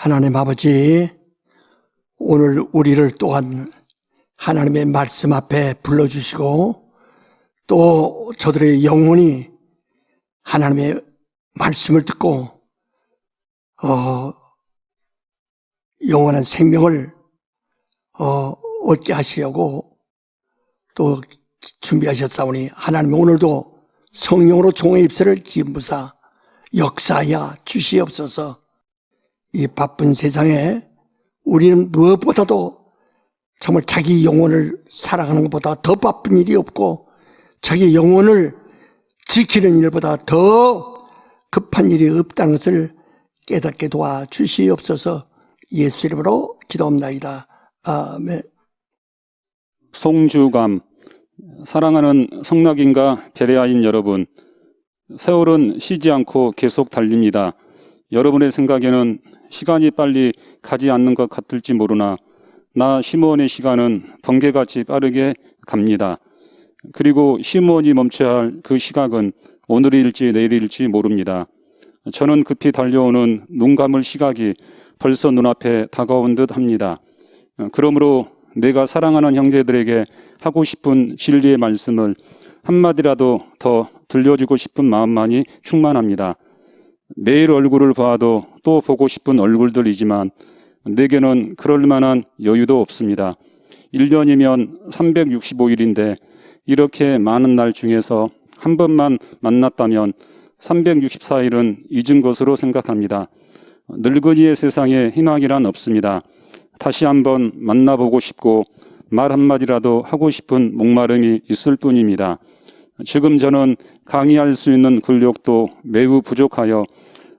하나님 아버지, 오늘 우리를 또한 하나님의 말씀 앞에 불러주시고 또 저들의 영혼이 하나님의 말씀을 듣고 영원한 생명을 얻게 하시려고 또 준비하셨사오니 하나님 오늘도 성령으로 종의 입술을 기부사 역사하여 주시옵소서. 이 바쁜 세상에 우리는 무엇보다도 정말 자기 영혼을 사랑하는 것보다 더 바쁜 일이 없고 자기 영혼을 지키는 일보다 더 급한 일이 없다는 것을 깨닫게 도와 주시옵소서. 예수 이름으로 기도합나이다. 아멘. 송주감. 사랑하는 성낙인과 베레아인 여러분, 세월은 쉬지 않고 계속 달립니다. 여러분의 생각에는 시간이 빨리 가지 않는 것 같을지 모르나 나 시므온의 시간은 번개같이 빠르게 갑니다. 그리고 시므온이 멈춰야 할 그 시각은 오늘일지 내일일지 모릅니다. 저는 급히 달려오는 눈 감을 시각이 벌써 눈앞에 다가온 듯 합니다. 그러므로 내가 사랑하는 형제들에게 하고 싶은 진리의 말씀을 한마디라도 더 들려주고 싶은 마음만이 충만합니다. 매일 얼굴을 봐도 또 보고 싶은 얼굴들이지만 내게는 그럴 만한 여유도 없습니다. 1년이면 365일인데 이렇게 많은 날 중에서 한 번만 만났다면 364일은 잊은 것으로 생각합니다. 늙은이의 세상에 희망이란 없습니다. 다시 한번 만나보고 싶고 말 한마디라도 하고 싶은 목마름이 있을 뿐입니다. 지금 저는 강의할 수 있는 근력도 매우 부족하여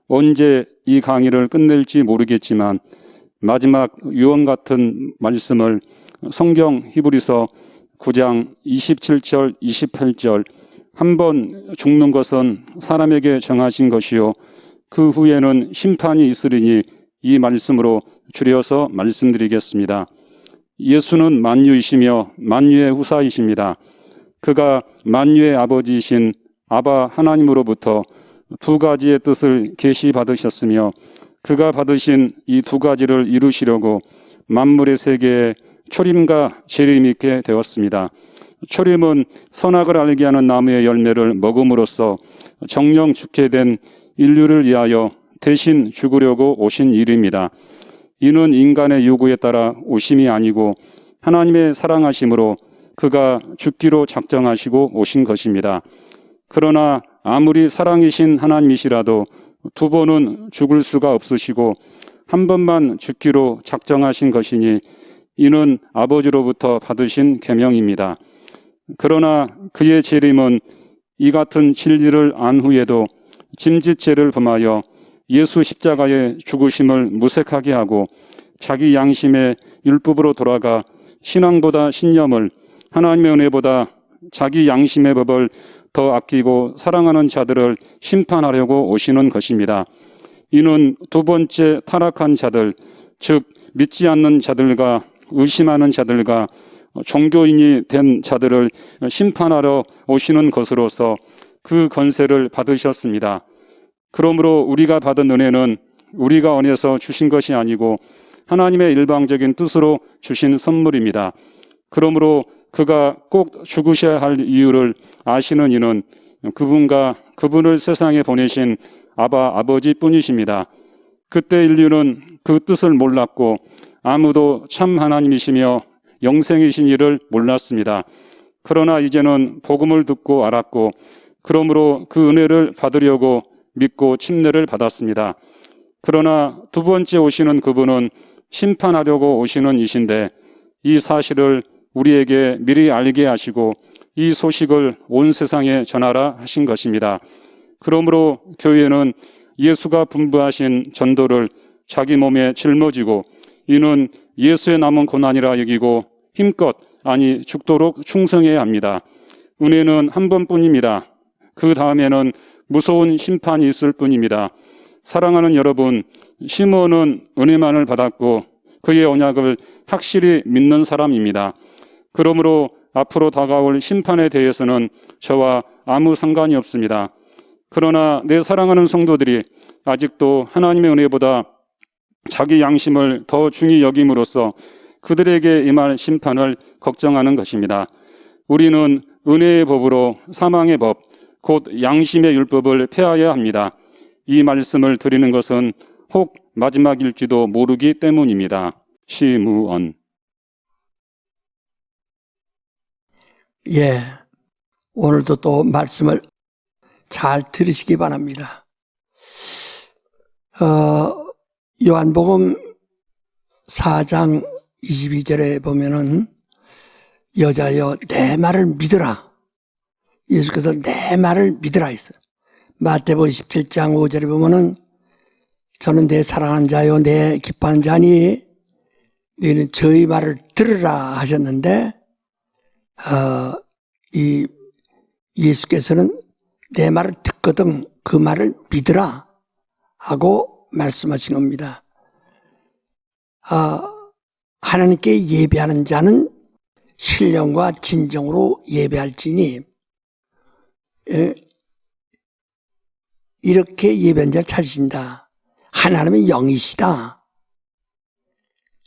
언제 이 강의를 끝낼지 모르겠지만 마지막 유언 같은 말씀을 성경 히브리서 9장 27절 28절 한 번 죽는 것은 사람에게 정하신 것이요 그 후에는 심판이 있으리니 이 말씀으로 줄여서 말씀드리겠습니다. 예수는 만유이시며 만유의 후사이십니다. 그가 만유의 아버지이신 아바 하나님으로부터 두 가지의 뜻을 계시받으셨으며 그가 받으신 이 두 가지를 이루시려고 만물의 세계에 초림과 재림이 있게 되었습니다. 초림은 선악을 알게 하는 나무의 열매를 먹음으로써 정령 죽게 된 인류를 위하여 대신 죽으려고 오신 일입니다. 이는 인간의 요구에 따라 오심이 아니고 하나님의 사랑하심으로 그가 죽기로 작정하시고 오신 것입니다. 그러나 아무리 사랑이신 하나님이시라도 두 번은 죽을 수가 없으시고 한 번만 죽기로 작정하신 것이니 이는 아버지로부터 받으신 계명입니다. 그러나 그의 재림은 이 같은 진리를 안 후에도 짐짓죄를 범하여 예수 십자가의 죽으심을 무색하게 하고 자기 양심의 율법으로 돌아가 신앙보다 신념을 하나님의 은혜보다 자기 양심의 법을 더 아끼고 사랑하는 자들을 심판하려고 오시는 것입니다. 이는 두 번째 타락한 자들, 즉 믿지 않는 자들과 의심하는 자들과 종교인이 된 자들을 심판하러 오시는 것으로서 그 권세를 받으셨습니다. 그러므로 우리가 받은 은혜는 우리가 원해서 주신 것이 아니고 하나님의 일방적인 뜻으로 주신 선물입니다. 그러므로 그가 꼭 죽으셔야 할 이유를 아시는 이는 그분과 그분을 세상에 보내신 아버지 뿐이십니다. 그때 인류는 그 뜻을 몰랐고 아무도 참 하나님이시며 영생이신 이를 몰랐습니다. 그러나 이제는 복음을 듣고 알았고 그러므로 그 은혜를 받으려고 믿고 침례를 받았습니다. 그러나 두 번째 오시는 그분은 심판하려고 오시는 이신데 이 사실을 우리에게 미리 알게 하시고 이 소식을 온 세상에 전하라 하신 것입니다. 그러므로 교회는 예수가 분부하신 전도를 자기 몸에 짊어지고 이는 예수의 남은 고난이라 여기고 힘껏 아니 죽도록 충성해야 합니다. 은혜는 한 번뿐입니다. 그 다음에는 무서운 심판이 있을 뿐입니다. 사랑하는 여러분, 시므온은 은혜만을 받았고 그의 언약을 확실히 믿는 사람입니다. 그러므로 앞으로 다가올 심판에 대해서는 저와 아무 상관이 없습니다. 그러나 내 사랑하는 성도들이 아직도 하나님의 은혜보다 자기 양심을 더 중히 여김으로써 그들에게 임할 심판을 걱정하는 것입니다. 우리는 은혜의 법으로 사망의 법, 곧 양심의 율법을 폐하여야 합니다. 이 말씀을 드리는 것은 혹 마지막일지도 모르기 때문입니다. 시무언. 예, 오늘도 또 말씀을 잘 들으시기 바랍니다. 요한복음 4장 22절에 보면은 여자여 내 말을 믿으라. 예수께서 내 말을 믿으라 했어요. 마태복음 17장 5절에 보면은 저는 내 사랑하는 자요 내 기뻐하는 자니 너희는 저희 말을 들으라 하셨는데 이 예수께서는 내 말을 듣거든 그 말을 믿으라 하고 말씀하신 겁니다. 하나님께 예배하는 자는 신령과 진정으로 예배할지니 이렇게 예배한 자를 찾으신다. 하나님은 영이시다.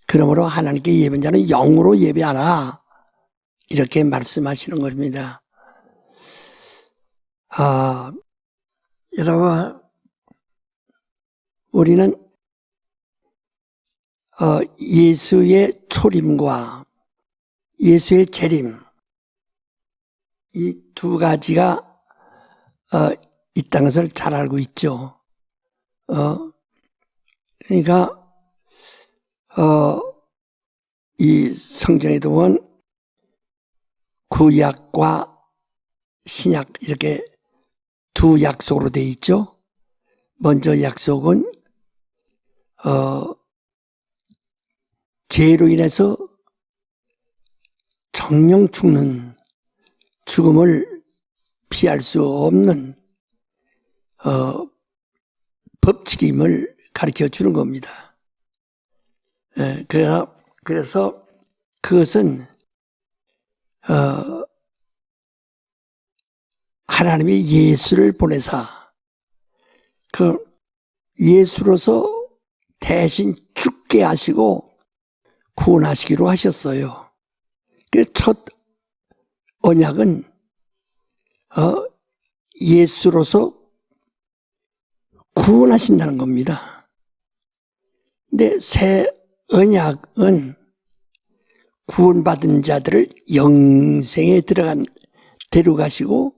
그러므로 하나님께 예배한 자는 영으로 예배하라. 이렇게 말씀하시는 겁니다. 여러분, 우리는 예수의 초림과 예수의 재림, 이 두 가지가 있다는 것을 잘 알고 있죠. 그러니까 이 성경에도 보면 구약과 신약 이렇게 두 약속으로 되어 있죠. 먼저 약속은 죄로 인해서 정령 죽는 죽음을 피할 수 없는 법칙임을 가르쳐 주는 겁니다. 그래서 그것은 하나님이 예수를 보내사 그 예수로서 대신 죽게 하시고 구원하시기로 하셨어요. 그 첫 언약은 예수로서 구원하신다는 겁니다. 근데 새 언약은 구원받은 자들을 영생에 데려가시고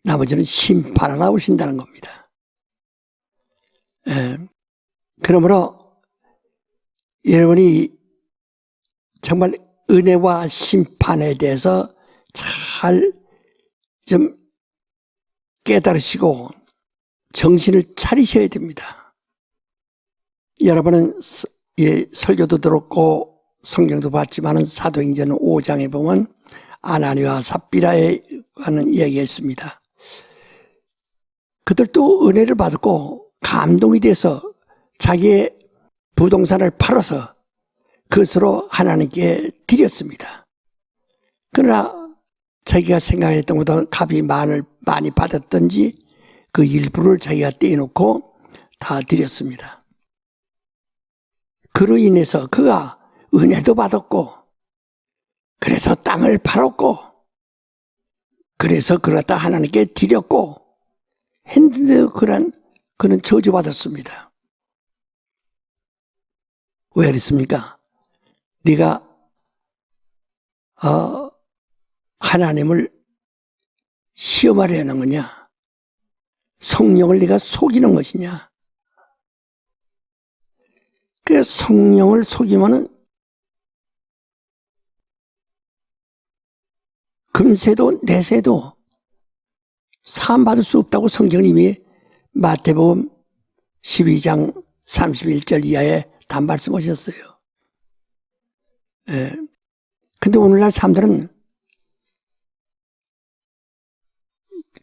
나머지는 심판하러 오신다는 겁니다. 그러므로 여러분이 정말 은혜와 심판에 대해서 잘 좀 깨달으시고 정신을 차리셔야 됩니다. 여러분은 설교도 들었고 성경도 봤지만 사도행전 5장에 보면 아나니와 삽비라에 관한 이야기가 있습니다. 그들도 은혜를 받고 감동이 돼서 자기의 부동산을 팔아서 그것으로 하나님께 드렸습니다. 그러나 자기가 생각했던 것보다 값이 많이 받았던지 그 일부를 자기가 떼놓고 다 드렸습니다. 그로 인해서 그가 은혜도 받았고 그래서 땅을 팔았고 그래서 그걸 갖다 하나님께 드렸고 했는데 그는 저주받았습니다. 왜 그랬습니까? 네가 하나님을 시험하려 하는 거냐? 성령을 네가 속이는 것이냐? 그 성령을 속이면은 금세도 내세도 사함받을 수 없다고 성경은 이미 마태복음 12장 31절 이하에 다 말씀하셨어요. 근데 오늘날 사람들은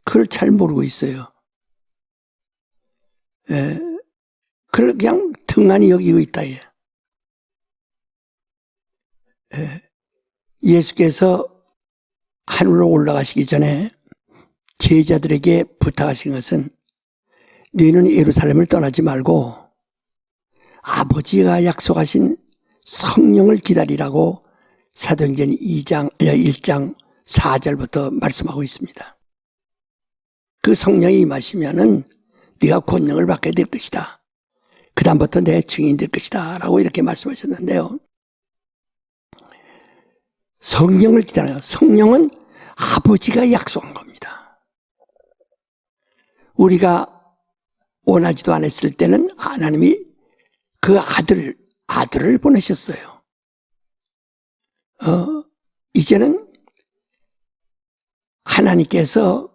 그걸 잘 모르고 있어요. 그걸 그냥 등한히 여기고 있다. 예수께서 하늘로 올라가시기 전에 제자들에게 부탁하신 것은 너희는 예루살렘을 떠나지 말고 아버지가 약속하신 성령을 기다리라고 사도행전 1장 4절부터 말씀하고 있습니다. 그 성령이 임하시면은 네가 권능을 받게 될 것이다. 그 다음부터 내 증인이 될 것이다 라고 이렇게 말씀하셨는데요. 성령을 기다려요. 성령은 아버지가 약속한 겁니다. 우리가 원하지도 않았을 때는 하나님이 그 아들을 보내셨어요. 이제는 하나님께서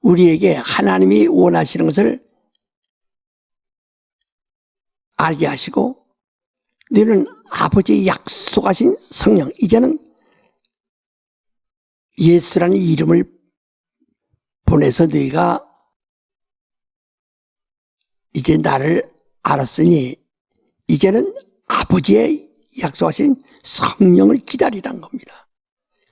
우리에게 하나님이 원하시는 것을 알게 하시고 너는 아버지의 약속하신 성령, 이제는 예수라는 이름을 보내서 너희가 이제 나를 알았으니 이제는 아버지의 약속하신 성령을 기다리라는 겁니다.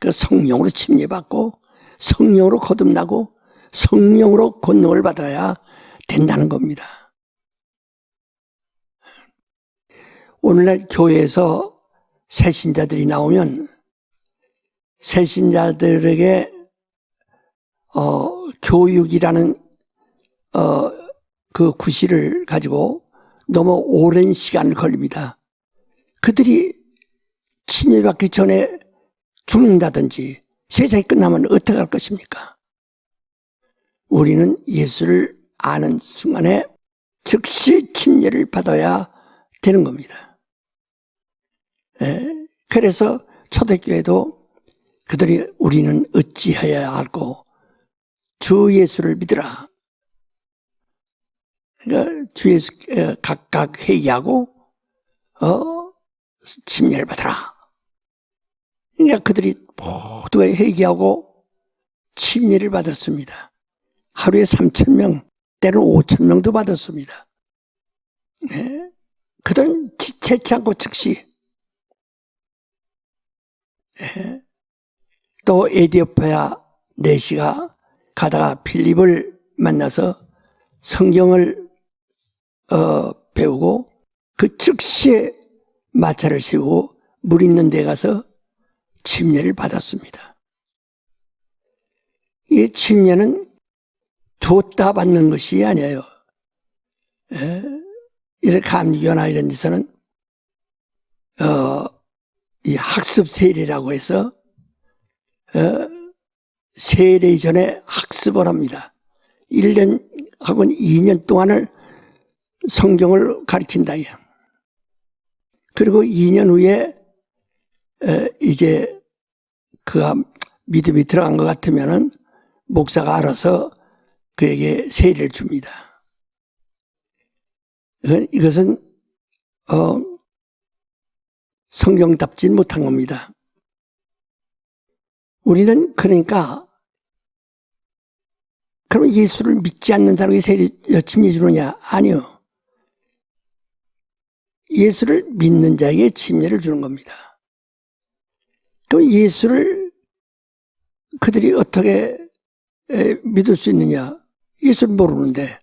그 성령으로 침례받고 성령으로 거듭나고 성령으로 권능을 받아야 된다는 겁니다. 오늘날 교회에서 새신자들이 나오면 새신자들에게 교육이라는 그 구실을 가지고 너무 오랜 시간을 걸립니다. 그들이 침례받기 전에 죽는다든지 세상이 끝나면 어떻게 할 것입니까? 우리는 예수를 아는 순간에 즉시 침례를 받아야 되는 겁니다. 그래서 초대교회도 그들이 우리는 어찌해야 할고 주 예수를 믿으라. 그러니까 주 예수 각각 회개하고 침례를 받아라. 그러니까 그들이 모두 회개하고 침례를 받았습니다. 하루에 3,000명, 때로는 5,000명도 받았습니다. 그들은 지체치 않고 즉시. 또 에디오피아 내시가 가다가 필립을 만나서 성경을 배우고 그 즉시에 마차를 세우고 물 있는 데 가서 침례를 받았습니다. 이 침례는 줬다 받는 것이 아니에요. 이렇게 감리교나 이런 데서는 이 학습 세례라고 해서 세례 이전에 학습을 합니다. 1년 혹은 2년 동안을 성경을 가르친다. 그리고 2년 후에 이제 그가 믿음이 들어간 것 같으면은 목사가 알아서 그에게 세례를 줍니다. 이것은 성경답지 못한 겁니다. 우리는 그러니까 그럼 예수를 믿지 않는 사람에게 세례 침례 주느냐? 아니요. 예수를 믿는 자에게 침례를 주는 겁니다. 그럼 예수를 그들이 어떻게 믿을 수 있느냐? 예수를 모르는데.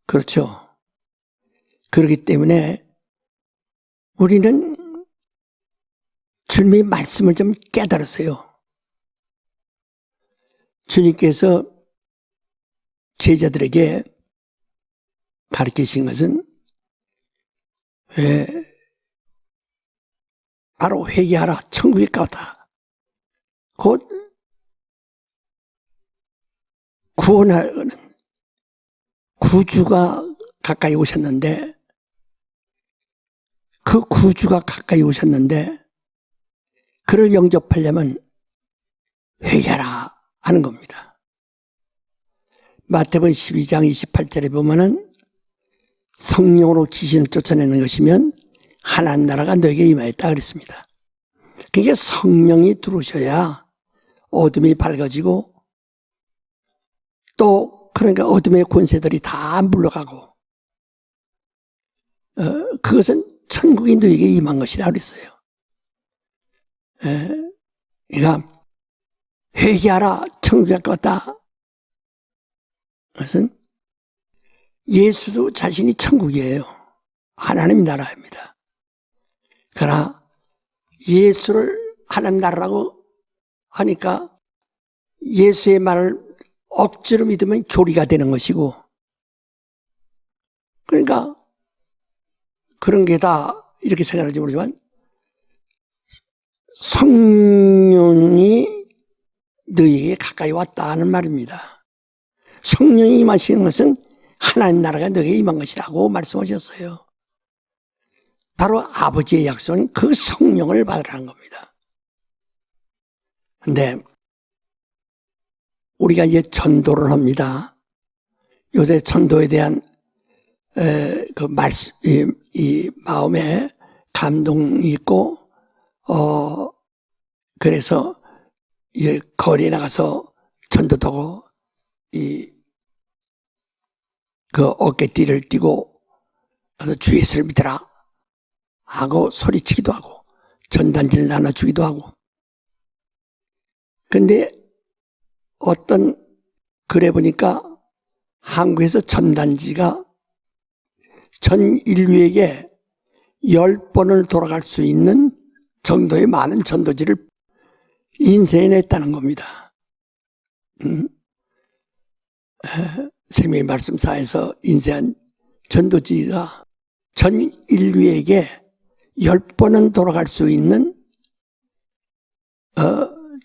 그렇죠. 그렇기 때문에 우리는 주님의 말씀을 좀 깨달았어요. 주님께서 제자들에게 가르치신 것은 바로 회개하라, 천국에 가다. 곧 구원하는 구주가 가까이 오셨는데 그 구주가 가까이 오셨는데 그를 영접하려면 회개하라 하는 겁니다. 마태복음 12장 28절에 보면은 성령으로 귀신을 쫓아내는 것이면 하나님 나라가 너에게 임하였다 그랬습니다. 그게 성령이 들어오셔야 어둠이 밝아지고 또 그러니까 어둠의 권세들이 다 물러가고 그것은 천국이 너에게 임한 것이라 그랬어요. 그러니까 회개하라, 천국에 갔다. 그것은 예수도 자신이 천국이에요. 하나님 나라입니다. 그러나 예수를 하나님 나라라고 하니까 예수의 말을 억지로 믿으면 교리가 되는 것이고, 그러니까 그런 게 다 이렇게 생각할지 모르지만 성령이 너희에게 가까이 왔다는 말입니다. 성령이 임하시는 것은 하나님 나라가 너희에게 임한 것이라고 말씀하셨어요. 바로 아버지의 약속은 그 성령을 받으라는 겁니다. 근데 우리가 이제 전도를 합니다. 요새 전도에 대한 그 말씀, 이 마음에 감동이 있고, 그래서 이 거리에 나가서 전도도 하고, 그 어깨띠를 띠고, 주 예수를 믿어라 하고 소리치기도 하고, 전단지를 나눠주기도 하고. 근데 어떤 글에 보니까 한국에서 전단지가 전 인류에게 10번을 돌아갈 수 있는 정도의 많은 전도지를 인쇄해 냈다는 겁니다. 생명의 말씀사에서 인쇄한 전도지가 전 인류에게 10번은 돌아갈 수 있는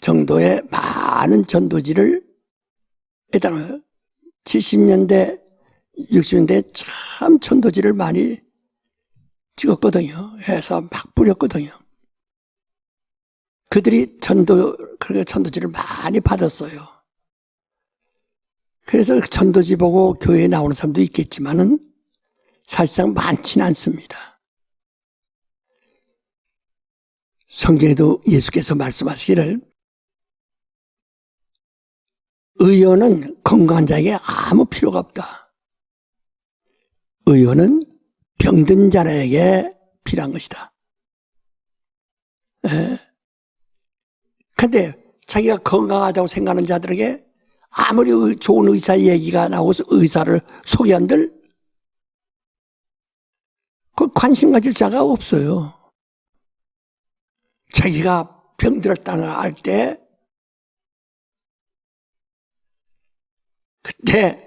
정도의 많은 전도지를 했다는 70년대, 60년대 참 전도지를 많이 찍었거든요. 해서 막 뿌렸거든요. 그들이 전도지를 많이 받았어요. 그래서 전도지 보고 교회에 나오는 사람도 있겠지만은 사실상 많지는 않습니다. 성경에도 예수께서 말씀하시기를 의원은 건강한 자에게 아무 필요가 없다. 의원은 병든 자에게 필요한 것이다. 그런데 자기가 건강하다고 생각하는 자들에게 아무리 좋은 의사 얘기가 나오고 의사를 소개한들 그 관심 가질 자가 없어요. 자기가 병들었다는 알 때 그때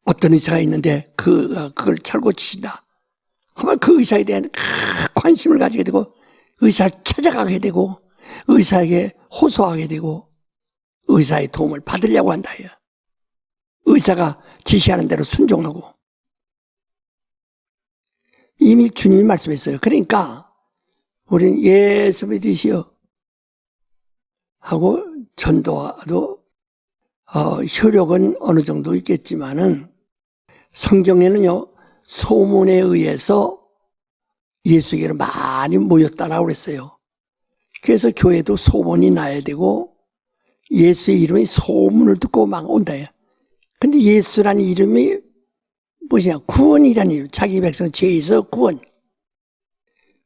어떤 의사가 있는데 그걸 잘 고치신다 하면 그 의사에 대한 관심을 가지게 되고 의사를 찾아가게 되고 의사에게 호소하게 되고 의사의 도움을 받으려고 한다. 의사가 지시하는 대로 순종하고. 이미 주님이 말씀했어요. 그러니까 우리는 예수 믿으시오 하고 전도도 효력은 어느 정도 있겠지만은 성경에는요 소문에 의해서 예수에게로 많이 모였다라고 그랬어요. 그래서 교회도 소문이 나야 되고 예수의 이름이 소문을 듣고 막 온다. 근데 예수라는 이름이 무엇이냐? 구원이라는 이름. 자기 백성 죄에서 구원.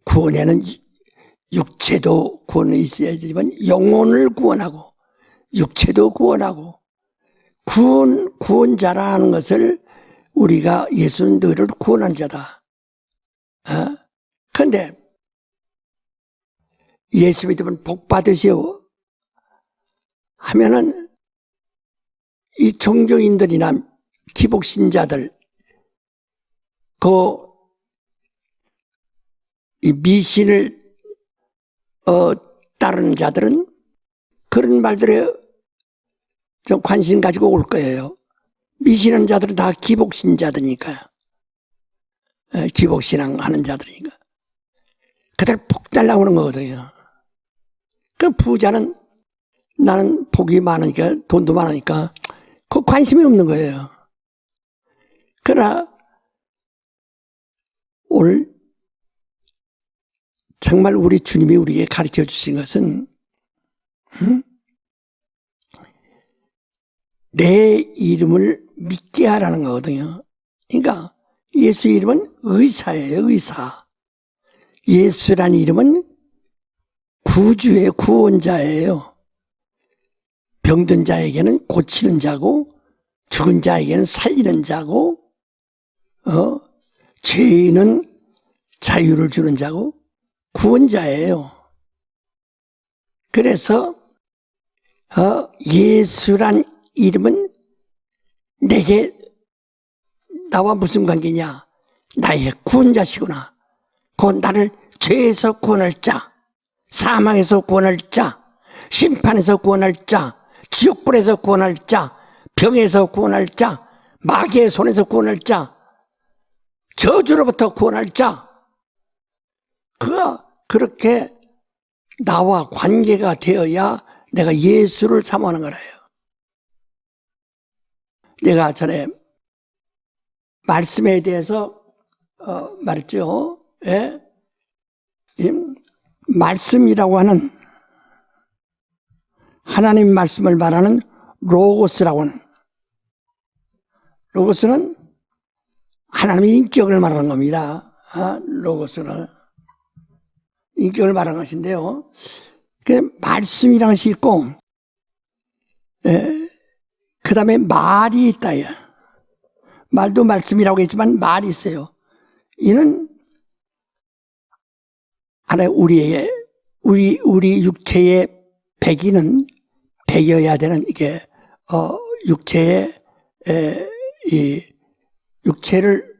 구원에는 육체도 구원이 있어야 되지만 영혼을 구원하고 육체도 구원하고 구원자라는 것을 우리가 예수는 너희를 구원한 자다. 그런데 예수 믿으면 복 받으시오 하면은 이 종교인들이나 기복신자들 이 미신을 따르는 자들은 그런 말들에 좀 관심 가지고 올 거예요. 미신하는 자들은 다 기복신자들이니까, 기복신앙 하는 자들이니까. 그들 복 달라고 하는 거거든요. 그 부자는 나는 복이 많으니까, 돈도 많으니까, 그 관심이 없는 거예요. 그러나, 오늘, 정말 우리 주님이 우리에게 가르쳐 주신 것은, 내 이름을 믿게 하라는 거거든요. 그러니까 예수 이름은 의사예요, 의사. 예수라는 이름은 구주의 구원자예요. 병든 자에게는 고치는 자고, 죽은 자에게는 살리는 자고, 죄인은 자유를 주는 자고 구원자예요. 그래서 예수란 이름은 내게 나와 무슨 관계냐? 나의 구원자시구나. 곧 나를 죄에서 구원할 자, 사망에서 구원할 자, 심판에서 구원할 자, 지옥불에서 구원할 자, 병에서 구원할 자, 마귀의 손에서 구원할 자, 저주로부터 구원할 자. 그가 그렇게 나와 관계가 되어야 내가 예수를 사모하는 거라요. 내가 전에 말씀에 대해서 말했죠. 예? 이 말씀이라고 하는 하나님 말씀을 말하는 로고스라고 하는, 로고스는 하나님의 인격을 말하는 겁니다. 로고스는 인격을 말하는 것인데요. 그 말씀이라는 것이 있고, 그 다음에 말이 있다. 말도 말씀이라고 했지만 말이 있어요. 이는 하나의 우리 육체의 배기는 배겨야 되는 이게 육체의 이 육체를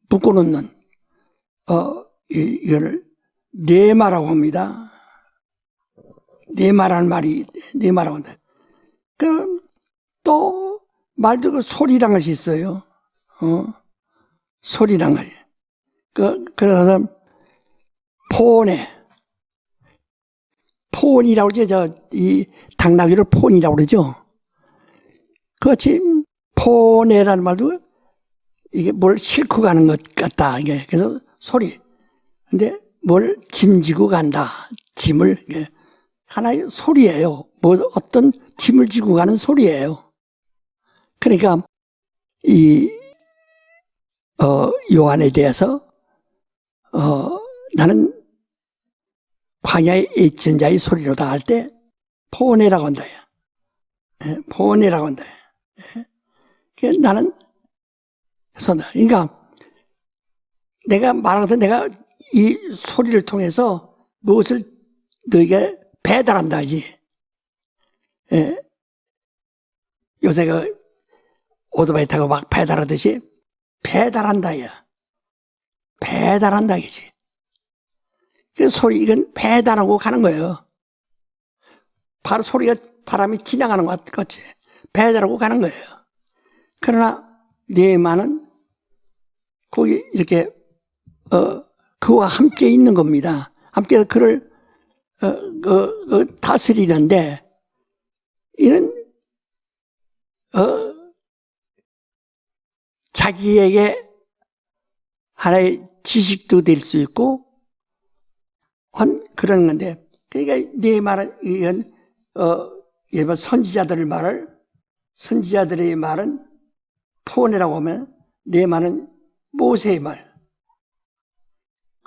묶어놓는 이거를 뇌마라고 합니다. 뇌마라는 말이 뇌마라고 한다. 또 말도 그 소리란 것이 있어요. 소리란 것이. 그래서 폰이라고 그러죠. 이 당나귀를 폰이라고 그러죠. 그렇지. 폰이라는 말도 이게 뭘 싣고 가는 것 같다. 이게 그래서 소리. 근데 뭘 짐지고 간다. 짐을 이게 하나의 소리예요. 뭐 어떤 짐을 지고 가는 소리예요. 그러니까 이 요한에 대해서 나는 광야의 예천자의 소리로다 할 때 포네라고 한다. 포네라고 한다. 나는 그러니까 내가 말하거든, 내가 이 소리를 통해서 무엇을 너에게 배달한다 하지. 요새 그 오토바이 타고 막 배달하듯이 배달한다, 야. 배달한다, 이지. 그 소리, 이건 배달하고 가는 거예요. 바로 소리가 바람이 지나가는 것 같이 배달하고 가는 거예요. 그러나 뇌만은 거기 이렇게 그와 함께 있는 겁니다. 함께 그를 다스리는데 이는 자기에게 하나의 지식도 될 수 있고 그런 건데, 그러니까 네 말은 이건 일본 선지자들의 말은 포네라고 하면 네 말은 모세의 말,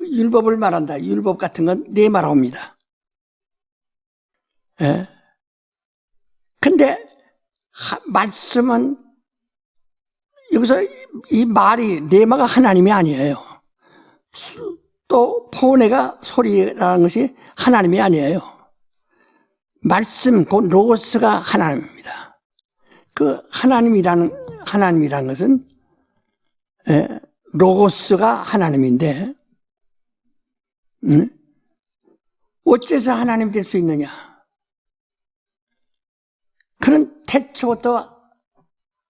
율법을 말한다. 율법 같은 건 네 말하고 합니다. 예. 근데 말씀은 여기서 이 말이 네 말가 하나님이 아니에요. 또 포네가 소리라는 것이 하나님이 아니에요. 말씀, 곧 로고스가 하나님입니다. 그 하나님이라는 것은 로고스가 하나님인데 어째서 하나님이 될 수 있느냐? 그는 태초부터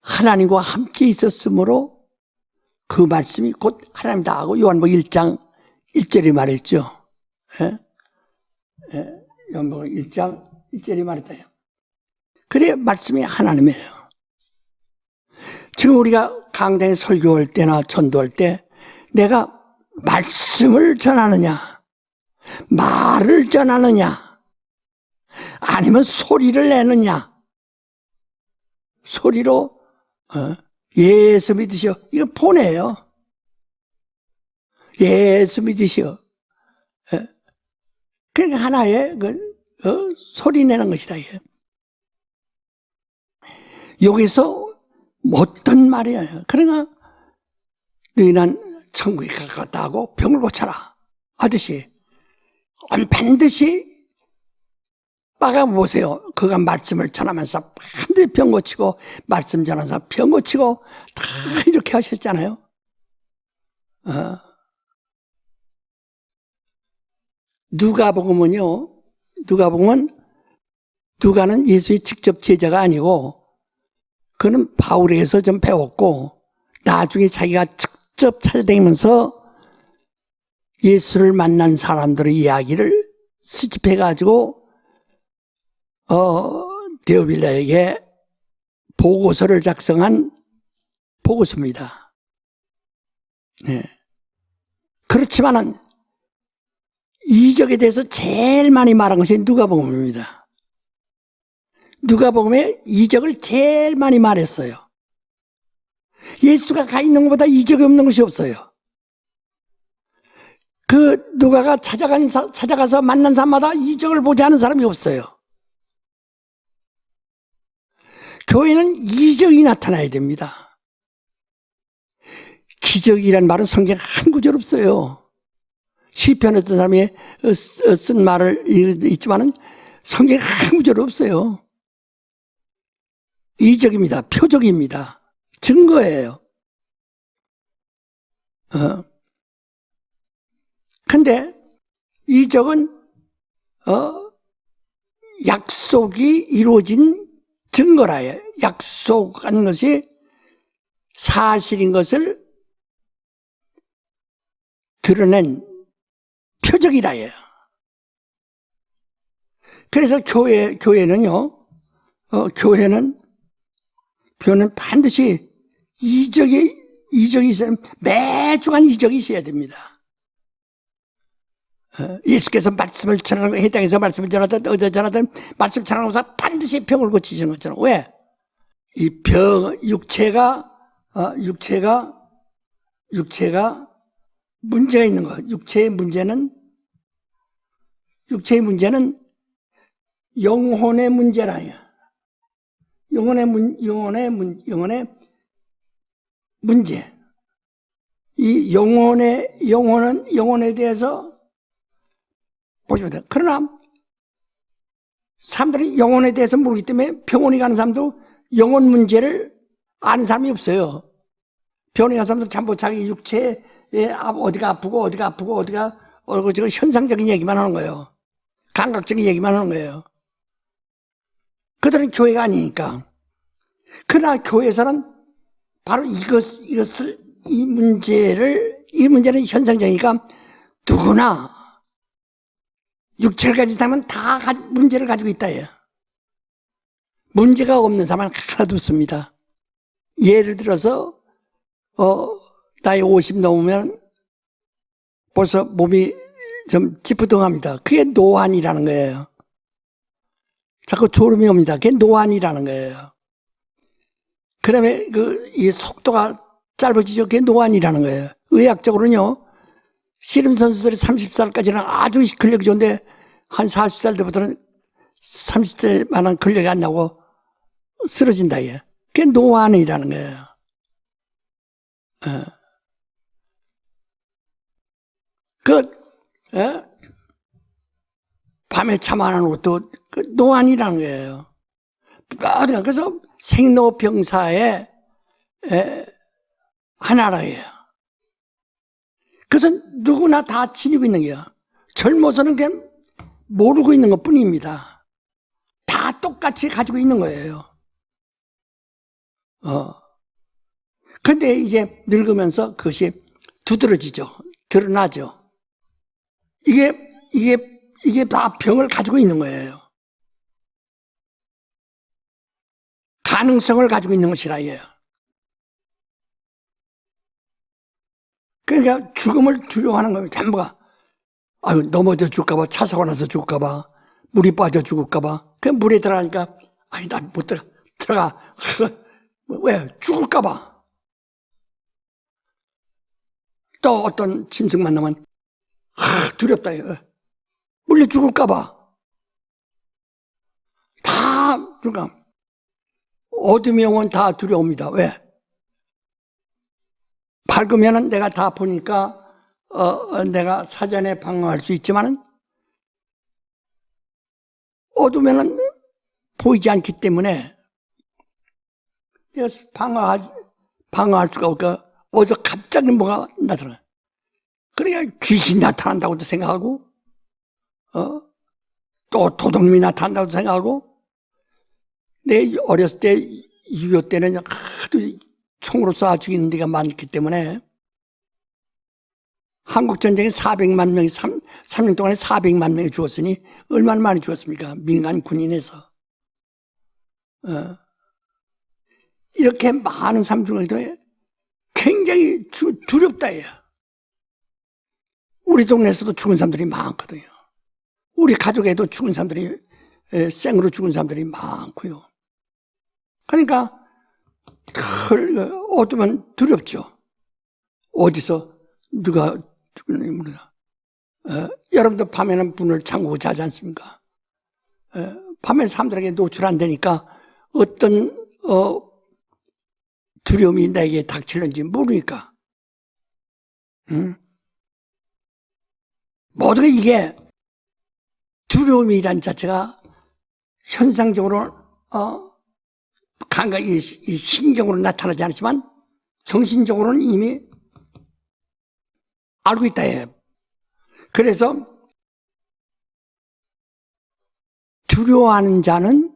하나님과 함께 있었으므로 그 말씀이 곧 하나님이다 하고 요한복음 1장 1절이 말했죠. 요한복음 1장 1절이 말했다. 그래 말씀이 하나님이에요. 지금 우리가 강당에 설교할 때나 전도할 때 내가 말씀을 전하느냐, 말을 전하느냐, 아니면 소리를 내느냐, 소리로 예수 믿으시오, 이거 보내요. 예수 믿으시오. 그러니까 하나의 소리 내는 것이다. 여기서 어떤 말이야. 그러나 너희는 천국에 가깝다 하고 병을 고쳐라. 아저씨, 반드시 빠가보세요. 그가 말씀을 전하면서 반드시 병 고치고, 말씀 전하면서 병 고치고, 다 이렇게 하셨잖아요. 누가복음은요, 누가는 예수의 직접 제자가 아니고, 그는 바울에게서 좀 배웠고, 나중에 자기가 직접 찾아다니면서 예수를 만난 사람들의 이야기를 수집해가지고, 데오빌라에게 보고서를 작성한 보고서입니다. 네. 그렇지만은, 이적에 대해서 제일 많이 말한 것이 누가복음입니다. 누가복음에 이적을 제일 많이 말했어요. 예수가 가 있는 것보다 이적이 없는 것이 없어요. 그 누가가 찾아가서 만난 사람마다 이적을 보지 않은 사람이 없어요. 교회는 이적이 나타나야 됩니다. 기적이란 말은 성경에 한 구절 없어요. 시편 어떤 사람이 쓴 말을 있지만은 성경에 한 구절 없어요. 이적입니다. 표적입니다. 증거예요. 근데 이적은 약속이 이루어진 증거라요. 약속한 것이 사실인 것을 드러낸 표적이라요. 그래서 교회는 반드시 이적이 있어야, 매주간 이적이 있어야 됩니다. 예수께서 말씀을 전하고, 이 땅에서 말씀을 전하든 어디 전하든 말씀 전하고서 반드시 병을 고치시는 것처럼. 왜? 이 육체가 문제가 있는 거. 육체의 문제는 영혼의 문제라요. 영혼의 문제. 이 영혼에 대해서 보시면 돼요. 그러나 사람들이 영혼에 대해서 모르기 때문에 병원에 가는 사람도 영혼 문제를 아는 사람이 없어요. 병원에 가는 사람도 전부 자기 육체에 어디가 아프고 어디가 지금 현상적인 얘기만 하는 거예요. 감각적인 얘기만 하는 거예요. 그들은 교회가 아니니까. 그러나 교회에서는 바로 이 문제는 현상적이니까 누구나 육체를 가진 사람은 다 문제를 가지고 있다. 문제가 없는 사람은 하나도 없습니다. 예를 들어서 나이 50 넘으면 벌써 몸이 좀 찌뿌둥합니다. 그게 노안이라는 거예요. 자꾸 졸음이 옵니다. 그게 노안이라는 거예요. 그 다음에 이 속도가 짧아지죠. 그게 노안이라는 거예요. 의학적으로는요, 씨름 선수들이 30살까지는 아주 근력이 좋은데, 한 40살 때부터는 30대만한 근력이 안 나고 쓰러진다. 그게 노안이라는 거예요. 밤에 잠 안 하는 것도 노안이라는 거예요. 그래서 생로병사의 하나라예요. 그래서 누구나 다 지니고 있는 거예요. 젊어서는 그냥 모르고 있는 것 뿐입니다. 다 똑같이 가지고 있는 거예요. 근데 이제 늙으면서 그것이 두드러지죠. 드러나죠. 이게 다 병을 가지고 있는 거예요. 가능성을 가지고 있는 것이라 해요. 그러니까 죽음을 두려워하는 거예요. 전부가. 넘어져 죽을까봐, 차 사고 나서 죽을까봐, 물이 빠져 죽을까봐. 그 물에 들어가니까, 난 못 들어가. 왜? 죽을까봐. 또 어떤 짐승 만나면, 두렵다. 물려 죽을까봐. 그러니까, 어둠의 영혼 다 두려웁니다. 왜? 밝으면은 내가 다 보니까 내가 사전에 방어할 수 있지만은 어두면은 보이지 않기 때문에 내가 방어할 수가 없고 어디서 갑자기 뭐가 나타나. 그러니까 귀신 나타난다고도 생각하고 또 도둑놈이 나타난다고도 생각하고 내 어렸을 때 6.25 때는 하도 총으로 쏴 죽이는 데가 많기 때문에 한국전쟁에 400만 명이 3년 동안에 400만 명이 죽었으니 얼마나 많이 죽었습니까? 민간 군인에서. 이렇게 많은 사람 중에도 굉장히 두렵다 해요. 우리 동네에서도 죽은 사람들이 많거든요. 우리 가족에도 죽은 사람들이 생으로 죽은 사람들이 많고요. 그러니까 어두면 두렵죠. 어디서 누가 죽는지 모르다. 여러분도 밤에는 문을 잠그고 자지 않습니까? 밤에 사람들에게 노출 안 되니까 어떤 두려움이 나에게 닥칠는지 모르니까. 모두가 이게 두려움이란 자체가 현상적으로 감각, 이 신경으로 나타나지 않지만 정신적으로는 이미 알고 있다 해요. 그래서 두려워하는 자는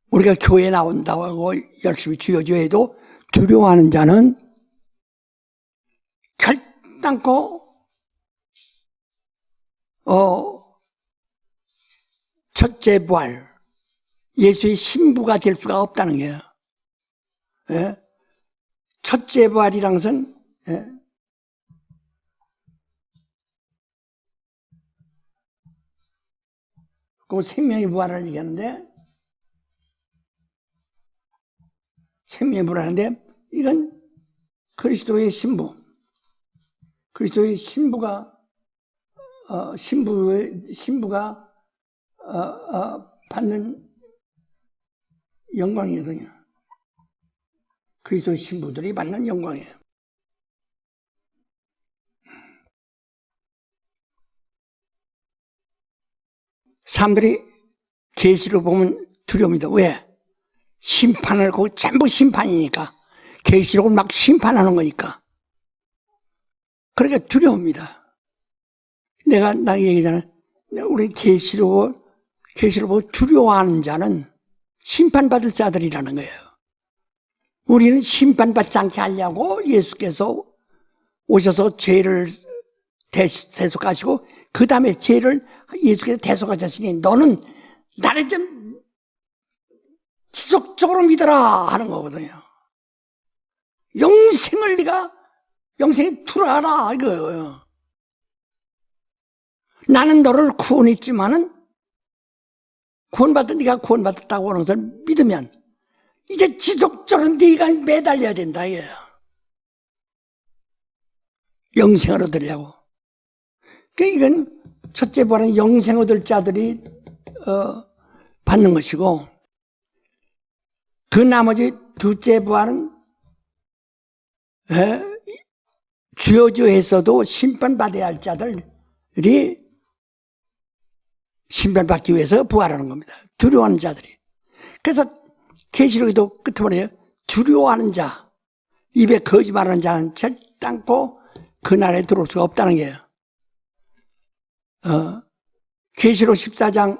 우리가 교회에 나온다고 하고 열심히 주여주여 해도 두려워하는 자는 결단코 첫째 부활 예수의 신부가 될 수가 없다는 거예요. 예? 첫째 부활이란 것은 그 생명의 부활을 얘기하는데 생명의 부활하는데 이건 그리스도의 신부, 그리스도의 신부가 신부가 받는 영광이거든요. 그리스도의 신부들이 받는 영광이에요. 사람들이 계시로 보면 두려움이다. 왜? 심판을 거기 전부 심판이니까. 계시록을 막 심판하는 거니까. 그러니까 두려움이다. 나 얘기잖아. 우리 계시록을 보고 두려워하는 자는 심판받을 자들이라는 거예요. 우리는 심판받지 않게 하려고 예수께서 오셔서 죄를 대속하시고 그 다음에 죄를 예수께서 대속하셨으니 너는 나를 좀 지속적으로 믿어라 하는 거거든요. 영생에 들어가라 이거예요. 나는 너를 구원했지만은 네가 구원받았다고 하는 것을 믿으면 이제 지속적으로 네가 매달려야 된다 이거예요. 영생을 얻으려고. 그러니까 이건 첫째 부활은 영생 얻을 자들이 받는 것이고 그 나머지 둘째 부활은 주여주여에서도 심판받아야 할 자들이 심판받기 위해서 부활하는 겁니다. 두려워하는 자들이. 그래서 계시록에도 끝에 뭐래요? 두려워하는 자, 입에 거짓말하는 자는 절단코 그날에 들어올 수가 없다는 거예요. 계시록 14장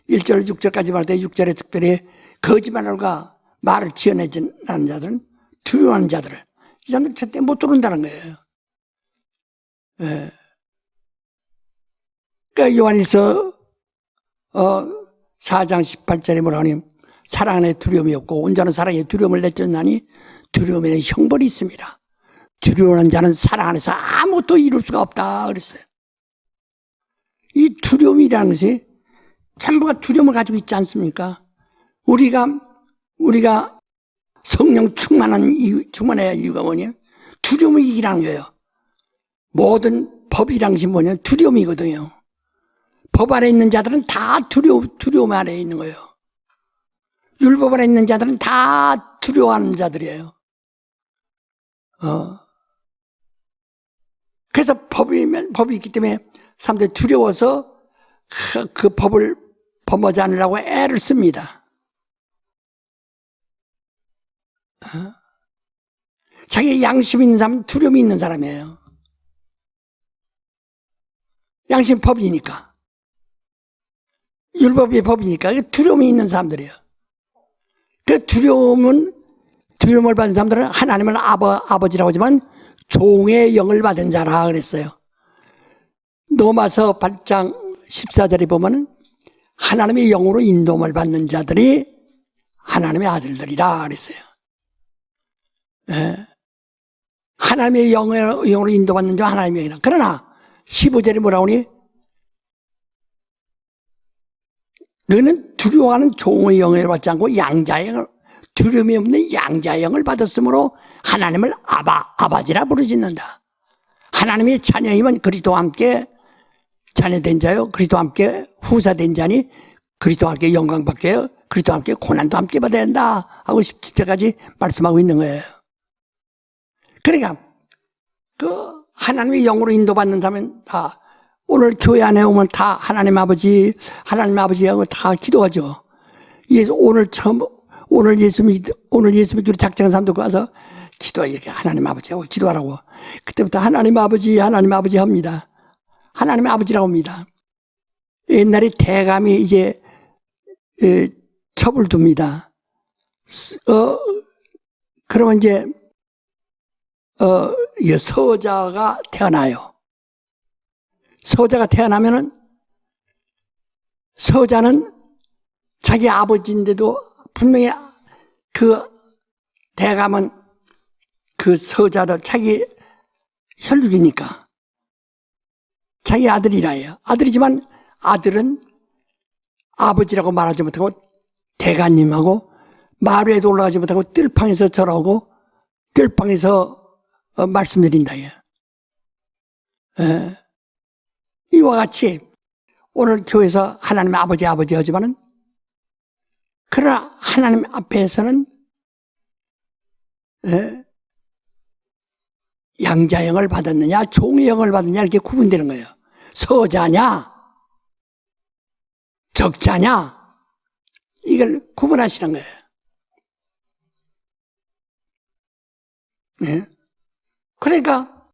1절 6절까지 말할 때 6절에 특별히 거짓말과 말을 지어내는 자들은 두려워하는 자들을 이 사람들 절대 못 들어온다는 거예요. 그러니까 요한일서 4장 18절에 뭐라 하니 사랑 안에 두려움이 없고 온전한 사랑에 두려움을 내쫓나니 두려움에는 형벌이 있습니다. 두려워하는 자는 사랑 안에서 아무것도 이룰 수가 없다 그랬어요. 이 두려움이라는 것이 전부가 두려움을 가지고 있지 않습니까? 우리가 성령 충만해야 이유가 뭐냐? 두려움을 이기라는 거예요. 모든 법이란 것이 뭐냐? 두려움이거든요. 법 아래 있는 자들은 다 두려움 아래에 있는 거예요. 율법 아래 있는 자들은 다 두려워하는 자들이에요. 그래서 법이 있기 때문에 사람들이 두려워서 그 법을 범하지 않으려고 애를 씁니다. 자기 양심 있는 사람은 두려움이 있는 사람이에요. 양심 법이니까. 율법의 법이니까 두려움이 있는 사람들이에요. 그 두려움을 받은 사람들은 하나님을 아버지라고 하지만 종의 영을 받은 자라 그랬어요. 로마서 8장 14절에 보면은 하나님의 영으로 인도함을 받는 자들이 하나님의 아들들이라 그랬어요. 예. 하나님의 영으로 인도받는 자 하나님의 영이라. 그러나 15절에 뭐라고 하니? 너는 두려워하는 종의 영을 받지 않고 양자의 영을, 두려움이 없는 양자의 영을 받았으므로 하나님을 아바지라 부르짖는다. 하나님의 자녀이면 그리스도와 함께 자녀된 자요, 그리스도와 함께 후사된 자니 그리스도와 함께 영광 받게요, 그리스도와 함께 고난도 함께 받아야 한다 하고 17절까지 말씀하고 있는 거예요. 그러니까 그 하나님의 영으로 인도받는 사람은 다 오늘 교회 안에 오면 다 하나님 아버지하고 다 기도하죠. 오늘 예수 믿기로 작정한 사람도 와서 이렇게 하나님 아버지하고 기도하라고. 그때부터 하나님 아버지 합니다. 하나님 아버지라고 합니다. 옛날에 대감이 이제 첩을 둡니다. 그러면 이제 서자가 태어나요. 서자가 태어나면은 서자는 자기 아버지인데도 분명히 그 대감은 그 서자를 자기 혈육이니까 자기 아들이라 해요. 아들이지만 아들은 아버지라고 말하지 못하고 대가님하고 마루에도 올라가지 못하고 뜰방에서 절하고 뜰방에서 말씀드린다. 이와 같이 오늘 교회에서 하나님 아버지 하지만은 그러나 하나님 앞에서는 양자형을 받았느냐 종의 영을 받았느냐 이렇게 구분되는 거예요. 서자냐 적자냐 이걸 구분하시는 거예요. 그러니까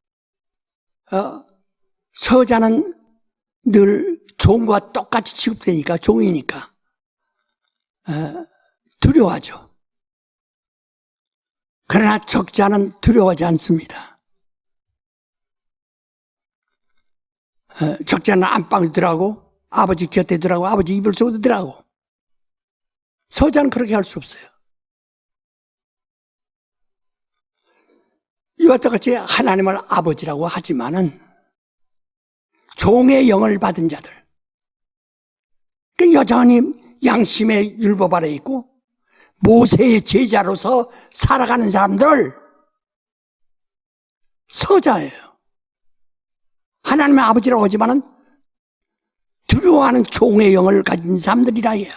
서자는 늘 종과 똑같이 취급되니까 종이니까 두려워하죠. 그러나 적자는 두려워하지 않습니다. 적자는 안방에 들어가고 아버지 곁에 들어가고 아버지 이불 속에 들어가고 서자는 그렇게 할 수 없어요. 이와 똑같이 하나님을 아버지라고 하지만은 종의 영을 받은 자들, 그 여전히 양심의 율법 아래 있고 모세의 제자로서 살아가는 사람들 서자예요. 하나님의 아버지라고 하지만은 두려워하는 종의 영을 가진 사람들이라 해요.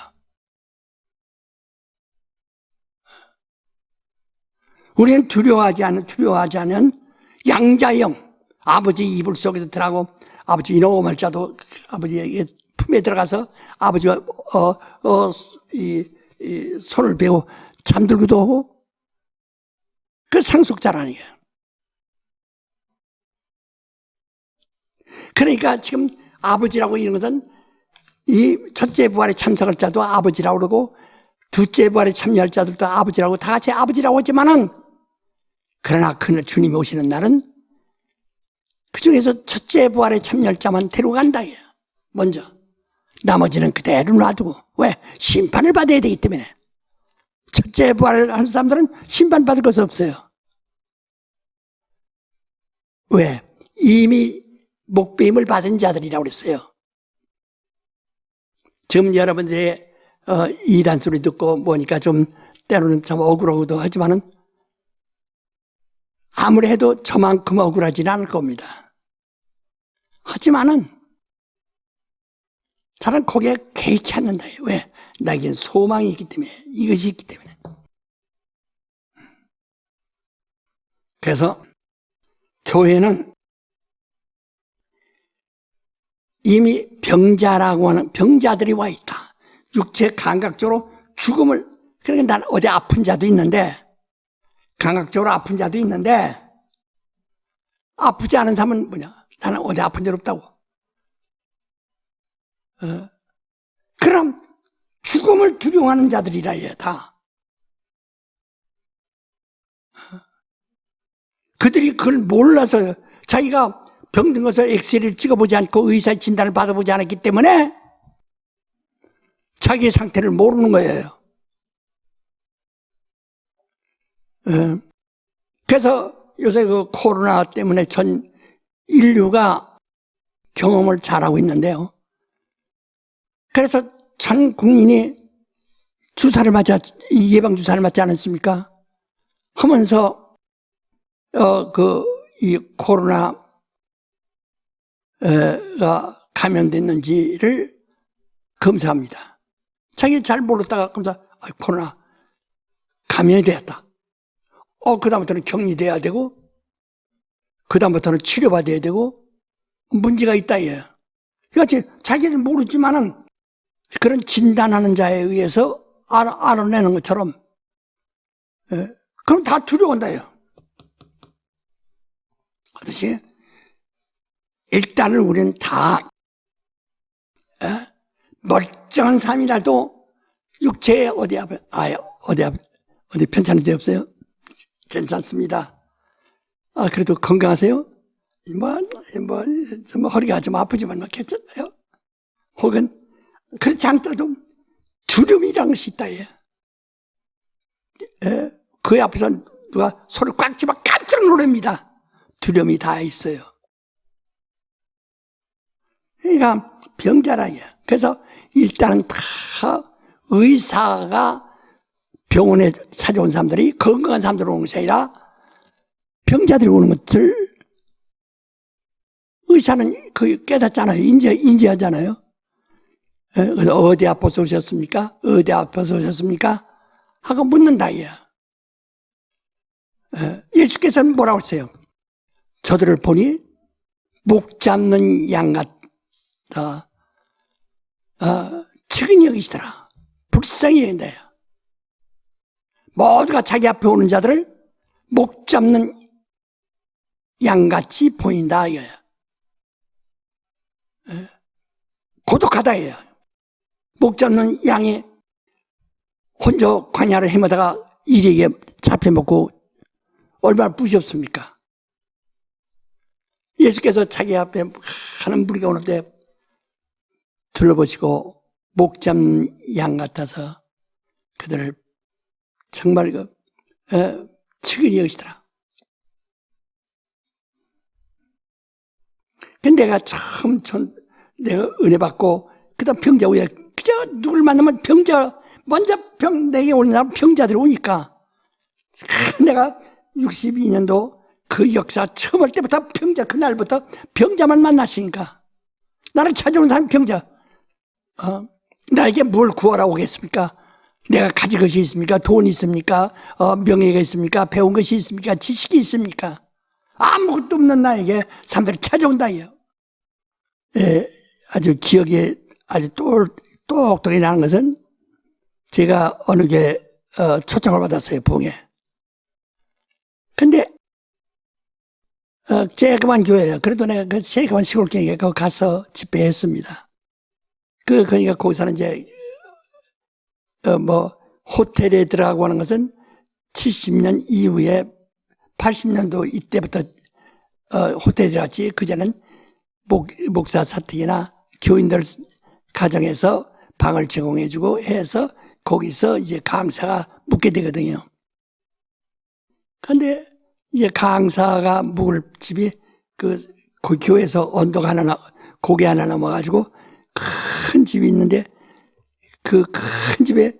우리는 두려워하지 않은 양자영, 아버지 이불 속에도 들어가고 아버지 이놈을 자도 아버지의 품에 들어가서 아버지와 이 손을 베고 잠들기도 하고 그 상속자라는 거예요. 그러니까 지금 아버지라고 이런 것은 이 첫째 부활에 참석할 자도 아버지라고 그러고 둘째 부활에 참여할 자들도 아버지라고 다 같이 아버지라고 하지만은 그러나 그날 주님이 오시는 날은 그 중에서 첫째 부활에 참여할 자만 데려간다. 먼저. 나머지는 그대로 놔두고. 왜? 심판을 받아야 되기 때문에. 첫째 부활을 하는 사람들은 심판받을 것이 없어요. 왜? 이미 목배임을 받은 자들이라고 그랬어요. 지금 여러분들의 이단 소리 듣고 뭐니까 좀 때로는 좀 억울하기도 하지만은 아무리 해도 저만큼 억울하지는 않을 겁니다. 하지만은 저는 거기에 개의치 않는다. 왜? 나에겐 소망이 있기 때문에, 이것이 있기 때문에. 그래서 교회는 이미 병자라고 하는 병자들이 와 있다. 육체 감각적으로 죽음을, 그러니까 난 어디 아픈 자도 있는데, 감각적으로 아픈 자도 있는데, 아프지 않은 사람은 뭐냐? 나는 어디 아픈 적 없다고. 그럼 죽음을 두려워하는 자들이라 해, 다. 그들이 그걸 몰라서 자기가 병든 것을 엑스레이를 찍어보지 않고 의사의 진단을 받아보지 않았기 때문에 자기의 상태를 모르는 거예요. 그래서 요새 그 코로나 때문에 전 인류가 경험을 잘하고 있는데요. 그래서 전 국민이 예방주사를 맞지 않았습니까? 하면서, 이 코로나가 감염됐는지를 검사합니다. 자기 잘 몰랐다가 코로나 감염이 되었다. 그다음부터는 격리돼야 되고, 그다음부터는 치료받아야 되고, 문제가 있다, 얘. 그러니까 자기는 모르지만은 그런 진단하는 자에 의해서 알아내는 것처럼, 그럼 다 두려워한다, 얘. 그렇듯이, 일단은 우리는 다, 멀쩡한 삶이라도 육체에 어디 편찮은 데 없어요? 괜찮습니다. 그래도 건강하세요? 허리가 좀 아프지만 괜찮아요? 혹은, 그렇지 않더라도 두려움이라는 것이 있다, 얘. 그 앞에서 누가 소리 꽉 집어 깜짝 놀랍니다. 두려움이 다 있어요. 그러니까 병자라, 얘. 그래서 일단은 다 의사가 병원에 찾아온 사람들이 건강한 사람들 오는 것이 아니라 병자들이 오는 것을 의사는 거의 깨닫잖아요. 인지하잖아요. 그래서 어디 아파서 오셨습니까? 어디 아파서 오셨습니까? 하고 묻는다, 얘. 예수께서는 뭐라고 했어요? 저들을 보니 목 잡는 양 같다. 측은히 여기시더라. 불쌍히 여긴다. 모두가 자기 앞에 오는 자들을 목 잡는 양같이 보인다, 이거야. 고독하다, 이거야. 목 잡는 양이 혼자 광야를 헤매다가 이리에게 잡혀먹고 얼마나 부시없습니까? 예수께서 자기 앞에 하는 무리가 오는데 둘러보시고 목 잡는 양 같아서 그들을 정말 측은히 여기시더라. 근데 내가 내가 은혜 받고, 그 다음 병자 오야, 그저 누굴 만나면 먼저 내게 오는 사람 병자들이 오니까, 내가 62년도 그 역사 처음 할 때부터 그날부터 병자만 만났으니까, 나를 찾아오는 사람 병자. 나에게 뭘 구하라고 오겠습니까? 내가 가진 것이 있습니까? 돈이 있습니까? 명예가 있습니까? 배운 것이 있습니까? 지식이 있습니까? 아무것도 없는 나에게 사람들이 찾아온다요. 아주 기억에 아주 똑똑히 나는 것은 제가 어느 게 초청을 받았어요, 부흥에. 근데 쬐그만 교회예요. 그래도 내가 그 쬐그만 시골교회에 거기 가서 집회했습니다. 그러니까 거기서는 이제 호텔에 들어가고 하는 것은 70년 이후에 80년도 이때부터 호텔에 들어갔지. 그전엔 목사 사택이나 교인들 가정에서 방을 제공해주고 해서 거기서 이제 강사가 묵게 되거든요. 근데 이제 강사가 묵을 집이 그 교회에서 언덕 하나, 고개 하나 넘어가지고 큰 집이 있는데 그 큰 집에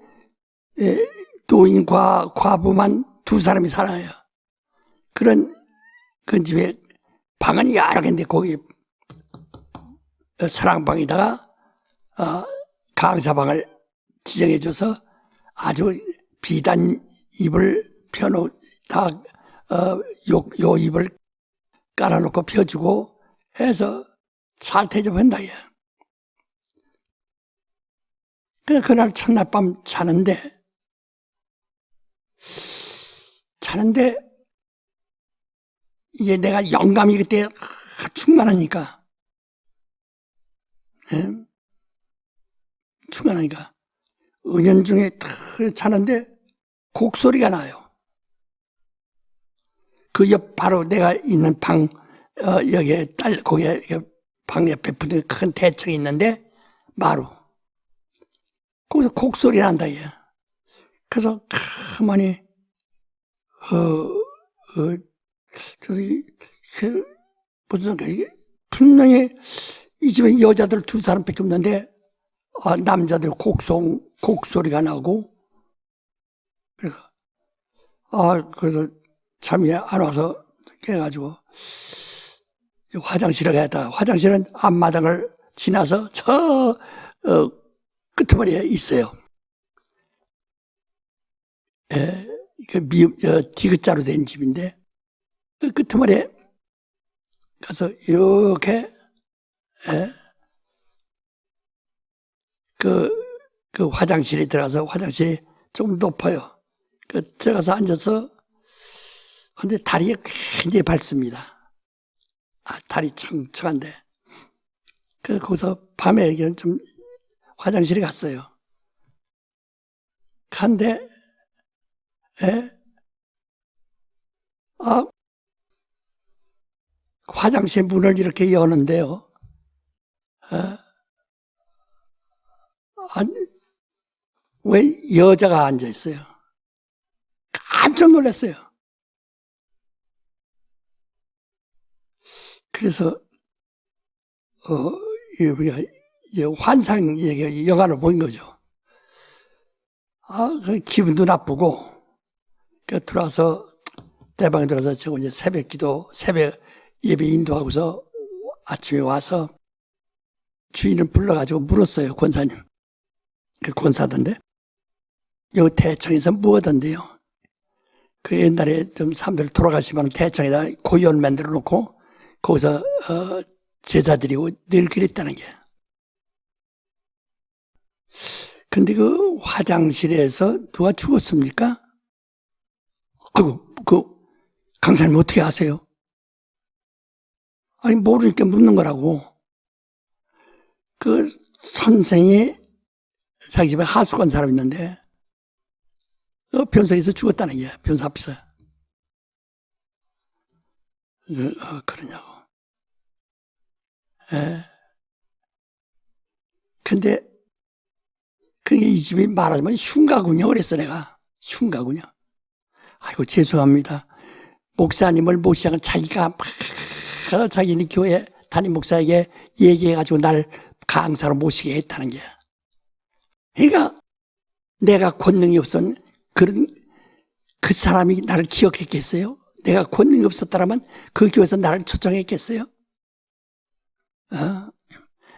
노인과 과부만 두 사람이 살아요. 그런 그 집에 방은 여러 개인데 거기 사랑방에다가 강사방을 지정해줘서 아주 비단 이불 펴놓 다 요 입을 깔아놓고 펴주고 해서 잘 대접한다, 얘. 그래서 그날 첫날 밤 자는데 이제 내가 영감이 그때 충만하니까, 예? 충만하니까 은연중에 탁 자는데 곡소리가 나요. 그 옆 바로 내가 있는 방 여기에 거기에 방 옆에 붙은 큰 대청이 있는데 마루 거기서 곡소리 난다, 얘. 그래서 가만히 저기 무슨 분명히 이 집에 여자들 2사람밖에 없는데 남자들 곡소리가 나고, 그래서 잠이 안 와서 깨가지고 화장실에 가다. 화장실은 앞마당을 지나서 저 끄트머리에 있어요. 디귿자로 된 집인데 그 끄트머리에 가서 이렇게 그 화장실에 들어가서, 화장실이 좀 높아요. 들어가서 앉아서 근데 다리가 굉장히 밝습니다. 다리 청청한데. 거기서 밤에 좀 화장실에 갔어요. 간데 화장실 문을 이렇게 여는데요. 왜 여자가 앉아 있어요? 깜짝 놀랐어요. 그래서 우리가 환상 영화를 본 거죠. 기분도 나쁘고, 들어와서 대방에 들어서 저 이제 새벽 예배 인도하고서 아침에 와서 주인을 불러가지고 물었어요, 권사님. 권사던데, 여기 대청에서 뭐 하던데요? 옛날에 좀 사람들 돌아가시면 대청에다 고열 만들어 놓고 거기서 제자드리고 늘 그랬다는 게. 근데 그 화장실에서 누가 죽었습니까? 강사님 어떻게 아세요? 아니, 모르니까 묻는 거라고. 선생이 자기 집에 하숙한 사람 있는데, 변소에서 죽었다는 게, 변소 앞에서. 그러냐고. 근데, 그게 이 집이 말하자면 흉가군요. 그랬어, 내가. 흉가군요. 아이고, 죄송합니다. 목사님을 모시자고 자기가 자기는 교회 담임 목사에게 얘기해가지고 날 강사로 모시게 했다는 게. 그러니까 내가 권능이 없었는 그 사람이 나를 기억했겠어요? 내가 권능이 없었다면 그 교회에서 나를 초청했겠어요?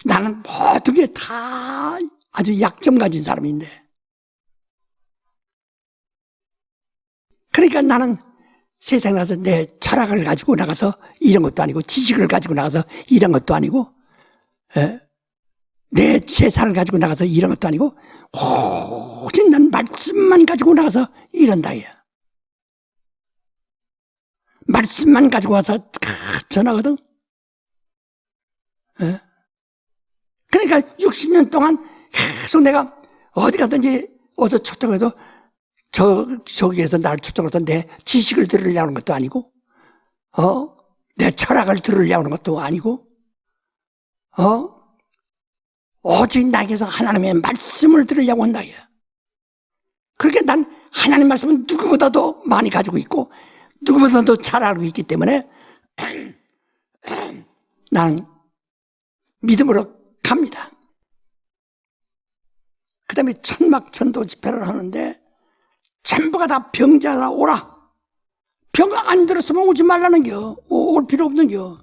나는 모든 게 다 아주 약점 가진 사람인데. 그러니까 나는 세상에 나가서 내 철학을 가지고 나가서 이런 것도 아니고, 지식을 가지고 나가서 이런 것도 아니고, 내 재산을 가지고 나가서 이런 것도 아니고, 오직 난 말씀만 가지고 나가서 이런다. 말씀만 가지고 와서 전하거든. 그러니까 60년 동안 계속 내가 어디 가든지 어디서 초청해도 저기에서 나를 초청해서 내 지식을 들으려는 것도 아니고, 내 철학을 들으려는 것도 아니고, 오직 나에게서 하나님의 말씀을 들으려고 한다. 그렇게 난 하나님 말씀은 누구보다도 많이 가지고 있고, 누구보다도 잘 알고 있기 때문에 나는 믿음으로 갑니다. 그 다음에 천막천도 집회를 하는데 전부가 다 병자라 오라. 병 안 들었으면 오지 말라는 겨. 올 필요 없는 겨.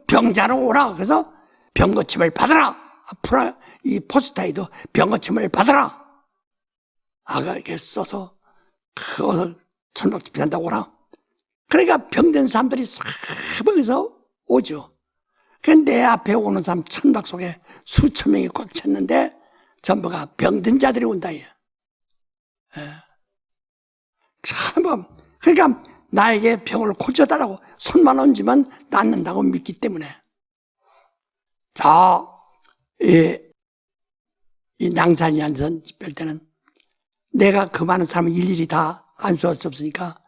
병자로 오라. 그래서 병고침을 받아라. 앞으로 이 포스터에도 병고침을 받아라. 이렇게 써서 천막 집회한다고 오라. 그러니까 병든 사람들이 사방에서 오죠. 내 앞에 오는 사람 천막 속에 수천 명이 꽉 찼는데 전부가 병든 자들이 온다. 참, 그러니까 나에게 병을 고쳐달라고 손만 얹으면 낫는다고 믿기 때문에. 자, 이 낭산이 안선 집별 때는 내가 그 많은 사람을 일일이 다 안수할 수 없으니까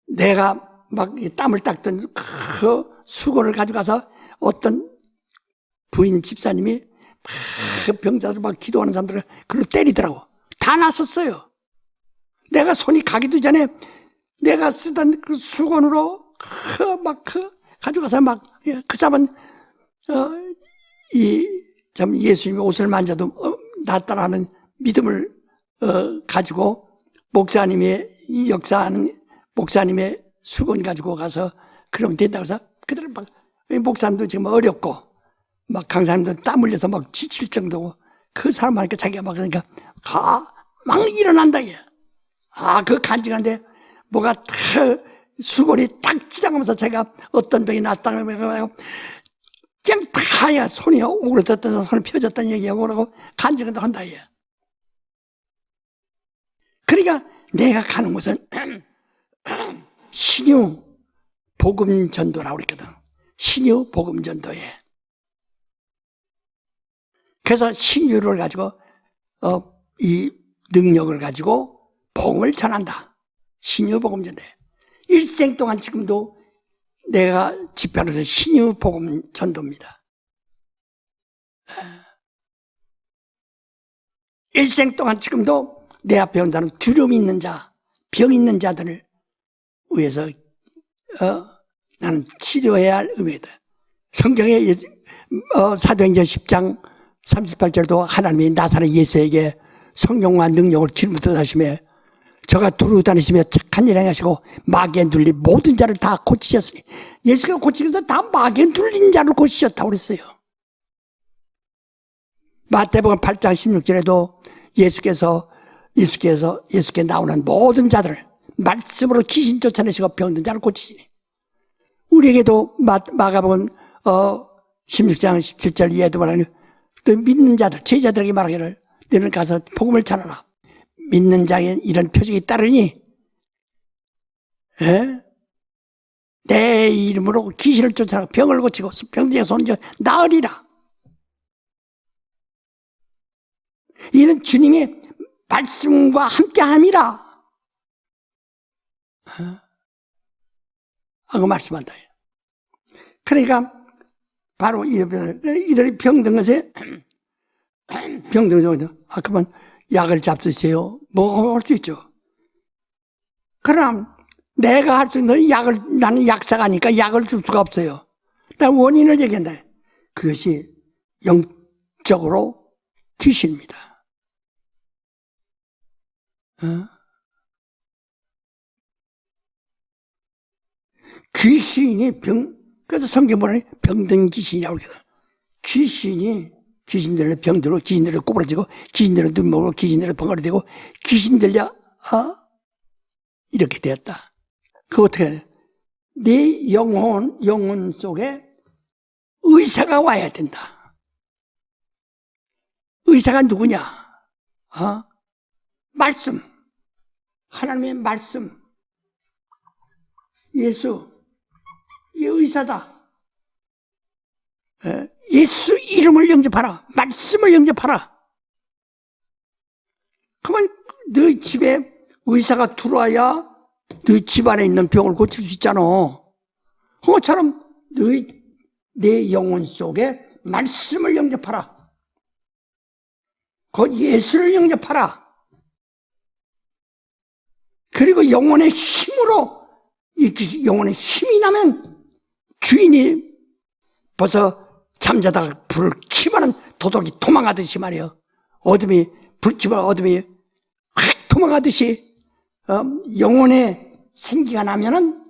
내가 막 땀을 닦던 그 수건을 가져가서 어떤 부인 집사님이 막 병자들 막 기도하는 사람들을 그걸로 때리더라고. 다 났었어요. 내가 손이 가기도 전에 내가 쓰던 그 수건으로 가져가서 막 그 사람은 참 예수님의 옷을 만져도 낫다라는 믿음을 가지고 목사님의 역사하는 목사님의 수건 가지고 가서 그러면 된다고 해서 그들은 막 목사님도 지금 어렵고 막 강사님도 땀 흘려서 막 지칠 정도고 그 사람 하니까 자기가 막 그러니까 막 일어난다. 그 간직한데 뭐가 다 수건이 딱 지나가면서 제가 어떤 병이 낫다고 그냥 다야 손이 오그라졌다 손이 펴졌다는 얘기하고 그러고 간직한다 한다. 그러니까 내가 가는 곳은 신유 복음 전도라고 그랬거든. 신유 복음 전도에. 그래서 신유를 가지고 이 능력을 가지고 복음을 전한다. 신유 복음 전도에. 일생 동안 지금도 내가 집회로서 신유 복음 전도입니다. 일생 동안 지금도 내 앞에 온다는 두려움 있는 자, 병 있는 자들을 위해서 나는 치료해야 할 의무다. 성경에 사도행전 10장 38절도 하나님이 나사렛 예수에게 성령과 능력을 기름부터 다시며 저가 두루 다니시며 착한 일 행하시고 마귀에 눌린 모든 자를 다 고치셨으니 예수가 고치면서 다 마귀에 눌린 자를 고치셨다고 그랬어요. 마태복음 8장 16절에도 예수께 나오는 모든 자들을 말씀으로 귀신 쫓아내시고 병든 자를 고치시니 우리에게도 마가복음 16장 17절 이해도 말하니 또 믿는 자들 제자들에게 말하기를 너는 가서 복음을 전하라. 믿는 자에 이런 표적이 따르니 내 이름으로 귀신을 쫓아내고 병을 고치고 병자의 손을 나으리라. 이는 주님의 말씀과 함께함이라. 하고 말씀한다. 그러니까 바로 이들이 병든 것에 그러면 약을 잡수세요. 뭐 할 수 있죠. 그럼 내가 할 수 있는 약을 나는 약사가니까 약을 줄 수가 없어요. 난 원인을 얘기한다. 그것이 영적으로 귀신입니다. 귀신이 그래서 성경 보면 병든 귀신이라고 그러거든. 귀신들을 병들고, 귀신들을 꼬부러지고, 귀신들을 눈먹고, 귀신들을 벙어리되고, 귀신들려, 이렇게 되었다. 그 어떻게 해? 네 영혼 속에 의사가 와야 된다. 의사가 누구냐? 말씀. 하나님의 말씀. 예수. 이 의사다. 예수 이름을 영접하라. 말씀을 영접하라. 그러면 너희 집에 의사가 들어와야 너희 집안에 있는 병을 고칠 수 있잖아. 그것처럼 내 영혼 속에 말씀을 영접하라. 곧 예수를 영접하라. 그리고 영혼의 힘으로 영혼의 힘이 나면 주인이 벌써 잠자다가 불을 켜면 도둑이 도망가듯이 말이에요. 불 켜면 어둠이 확 도망가듯이 영혼의 생기가 나면은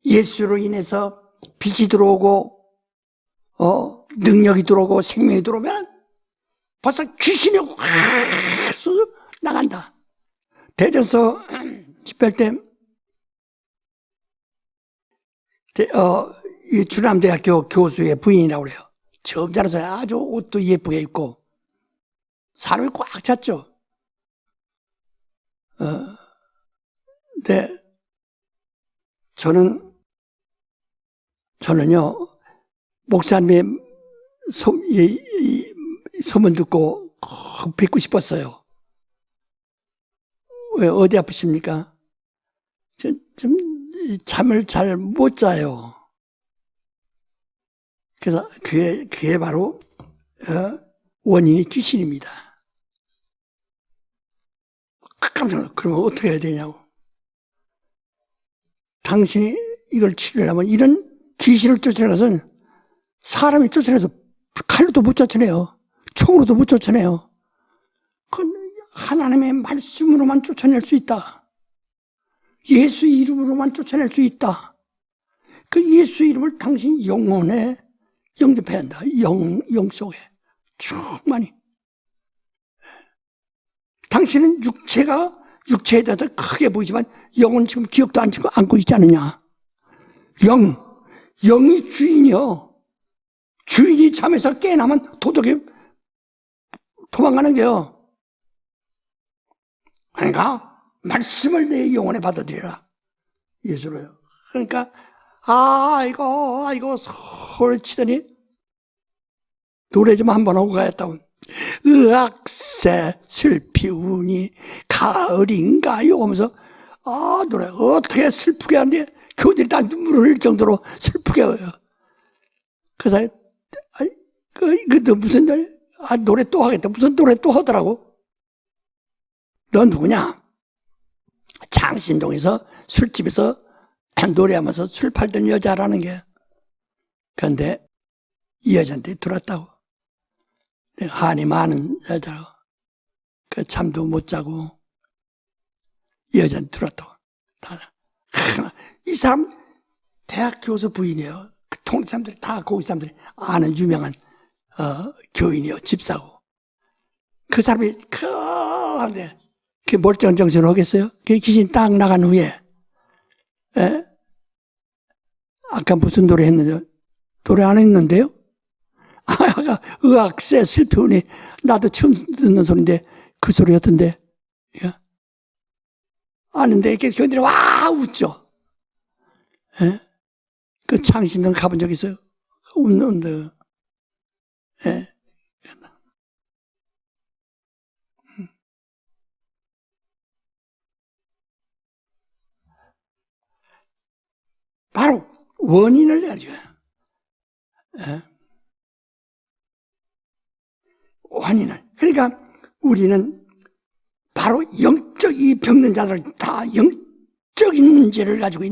예수로 인해서 빛이 들어오고 능력이 들어오고 생명이 들어오면 벌써 귀신이 확 나간다. 대전서 집회할 때 이 주남대학교 교수의 부인이라고 그래요. 점잖아서 아주 옷도 예쁘게 입고 사람이 꽉 찼죠. 근데 저는요, 목사님의 소문 듣고 꼭 뵙고 싶었어요. 왜, 어디 아프십니까? 좀 잠을 잘 못 자요. 그래서 그게 바로 원인이 귀신입니다. 깜짝 놀랐어요. 그러면 어떻게 해야 되냐고. 당신이 이걸 치료하려면 이런 귀신을 쫓아내서는 사람이 쫓아내도 칼로도 못 쫓아내요. 총으로도 못 쫓아내요. 그 하나님의 말씀으로만 쫓아낼 수 있다. 예수 이름으로만 쫓아낼 수 있다. 그 예수 이름을 당신 영혼에 영접해야 한다. 영 속에 충만히. 당신은 육체에 대해서 크게 보이지만 영은 지금 기억도 안고 있지 않느냐. 영이 주인이요. 주인이 잠에서 깨어나면 도둑이 도망가는 거요. 그러니까 말씀을 내 영혼에 받아들여라. 예수로요. 그러니까 아이고 소리 치더니 노래 좀 한번 하고 가야겠다고. 의학새 슬피우니 가을인가요? 하면서 노래 어떻게 슬프게 하는데 교들이 다 눈물을 흘릴 정도로 슬프게 해요. 그래서 너 무슨 노래 또 하겠다. 무슨 노래 또 하더라고. 넌 누구냐? 장신동에서 술집에서 노래하면서 술 팔던 여자라는 게. 그런데 이 여자한테 들어왔다고. 한이 많은 여자라고. 그 잠도 못 자고 이 여자한테 들어왔다고. 이 사람 대학 교수 부인이에요. 그 동네 사람들이 다 거기 사람들이 아는 유명한 교인이요. 집사고. 그 사람이 큰데 그 멀쩡한 정신을 하겠어요? 그 귀신 딱 나간 후에 아까 무슨 노래 했는데 노래 안 했는데요? 아까 의학새 슬피우니 나도 처음 듣는 소리인데 그 소리였던데 아는데 이렇게 교인들이 와 웃죠. 그 창신동 가본 적 있어요? 웃는데 바로 원인을 가지고 원인을. 그러니까 우리는 바로 이 병든 자들은 다 영적인 문제를 가지고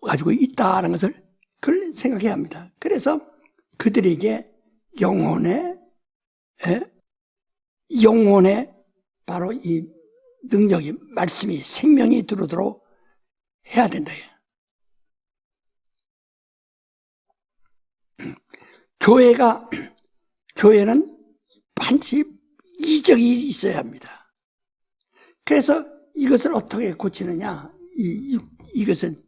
가지고 있다는 것을 그걸 생각해야 합니다. 그래서 그들에게 영혼의 바로 이 능력이 말씀이 생명이 들어오도록 해야 된다. 교회는 반드시 이적이 있어야 합니다. 그래서 이것을 어떻게 고치느냐? 이것은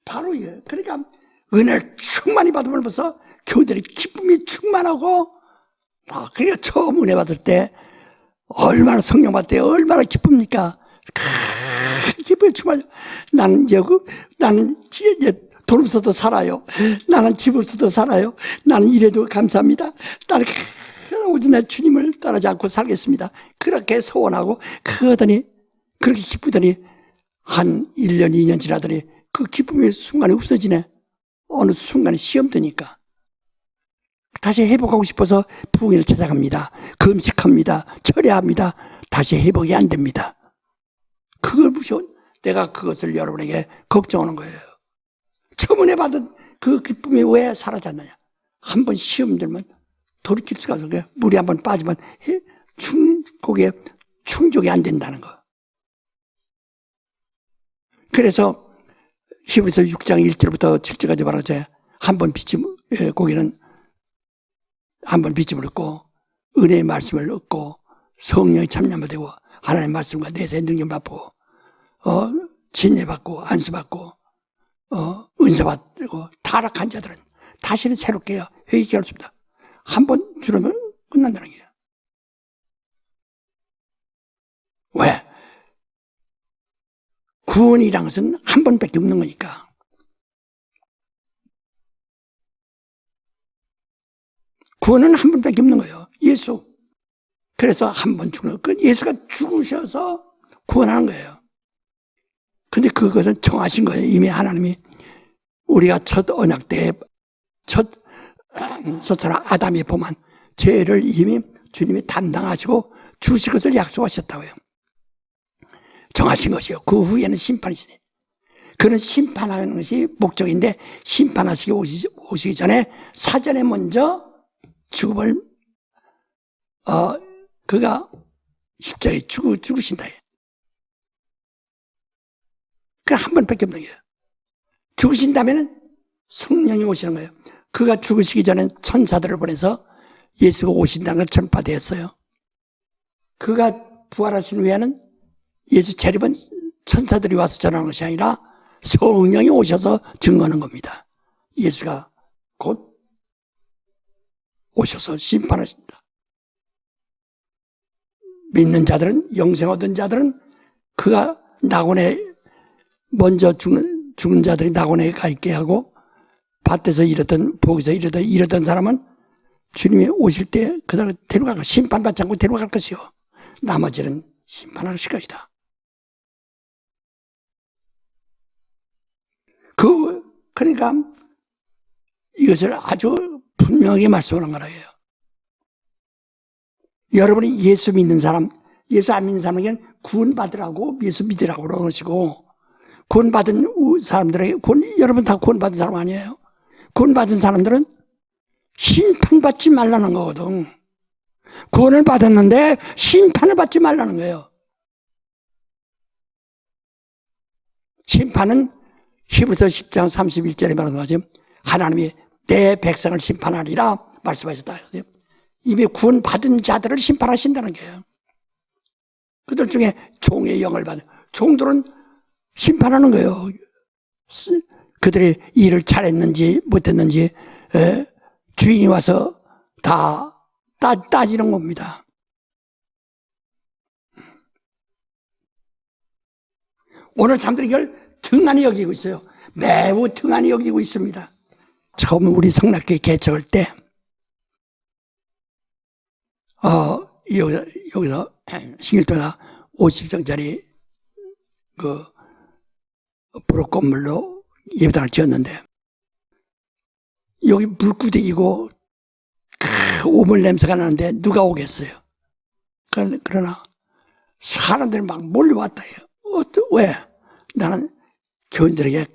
바로 이거예요. 그러니까 은혜를 충만히 받음으로써 교회들의 기쁨이 충만하고, 그러니까 처음 은혜 받을 때 얼마나 성령 받을 때 얼마나 기쁩니까? 기쁨이 충만해요. 나는 이제 돈 없어도 살아요. 나는 집 없어도 살아요. 나는 이래도 감사합니다. 나는 오직 내 주님을 따르지 않고 살겠습니다. 그렇게 소원하고 그러더니 그렇게 기쁘더니 한 1년 2년 지나더니 그 기쁨의 순간이 없어지네. 어느 순간에 시험 드니까 다시 회복하고 싶어서 부흥회를 찾아갑니다. 금식합니다. 철야합니다. 다시 회복이 안 됩니다. 그걸 무시하고 내가 그것을 여러분에게 걱정하는 거예요. 처음 은혜 받은 그 기쁨이 왜 사라졌느냐? 한번 시험 들면 돌이킬 수가 없어요. 물이 한번 빠지면 거기에 충족이 안 된다는 거. 그래서 히브리서 6장 1절부터 7절까지 말하죠. 한번 고기는 한번 빚음을 얻고 은혜의 말씀을 얻고 성령의 참여만 되고 하나님의 말씀과 내세의 능력 받고 진예받고 안수받고 은사받고 타락한 자들은 다시는 새롭게 회개할 없습니다. 한 번 들으면 끝난다는 거예요. 왜? 구원이란 것은 한 번밖에 없는 거니까. 구원은 한 번밖에 없는 거예요. 예수. 그래서 한 번 죽는 거. 예수가 죽으셔서 구원하는 거예요. 근데 그것은 정하신 거예요. 이미 하나님이 우리가 첫 언약 때 첫 사람 아담이 범한 죄를 이미 주님이 담당하시고 주실 것을 약속하셨다고요. 정하신 것이요. 그 후에는 심판이시네. 그는 심판하는 것이 목적인데 심판하시기 오시기 전에 사전에 먼저 죽음을 그가 십자가에 죽으신다. 그 한 번밖에 없는 거예요. 죽으신 다음에는 성령이 오시는 거예요. 그가 죽으시기 전에 천사들을 보내서 예수가 오신다는 걸 전파되었어요. 그가 부활하신 후에는 예수 재림은 천사들이 와서 전하는 것이 아니라 성령이 오셔서 증거하는 겁니다. 예수가 곧 오셔서 심판하신다. 믿는 자들은, 영생 얻은 자들은 그가 낙원에 먼저 죽은 자들이 낙원에 가 있게 하고 밭에서 일하던 복에서 일하던 사람은 주님이 오실 때 그들을 데려갈 것, 심판받지 않고 데려갈 것이요. 나머지는 심판하실 것이다. 그러니까 이것을 아주 분명하게 말씀하는 거라고요. 여러분이 예수 믿는 사람, 예수 안 믿는 사람에게는 구원받으라고 예수 믿으라고 그러시고, 구원받은 사람들에게, 여러분 다 구원받은 사람 아니에요? 구원받은 사람들은 심판받지 말라는 거거든. 구원을 받았는데 심판을 받지 말라는 거예요. 심판은 히브리서 10장 31절에 말씀하죠. 하나님이 내 백성을 심판하리라 말씀하셨다. 이미 구원받은 자들을 심판하신다는 거예요. 그들 중에 종의 영을 받은 종들은 심판하는 거예요. 그들이 일을 잘했는지 못했는지 주인이 와서 다 따지는 겁니다. 오늘 사람들이 이걸 등한히 여기고 있어요. 매우 등한히 여기고 있습니다. 처음 우리 성락교회 개척할 때 여기서 신길도가 50정짜리 그 부록 건물로 예배당을 지었는데 여기 물구덩이고 오물 냄새가 나는데 누가 오겠어요? 그러나 사람들이 막 몰려왔다 해요. 왜? 나는 교인들에게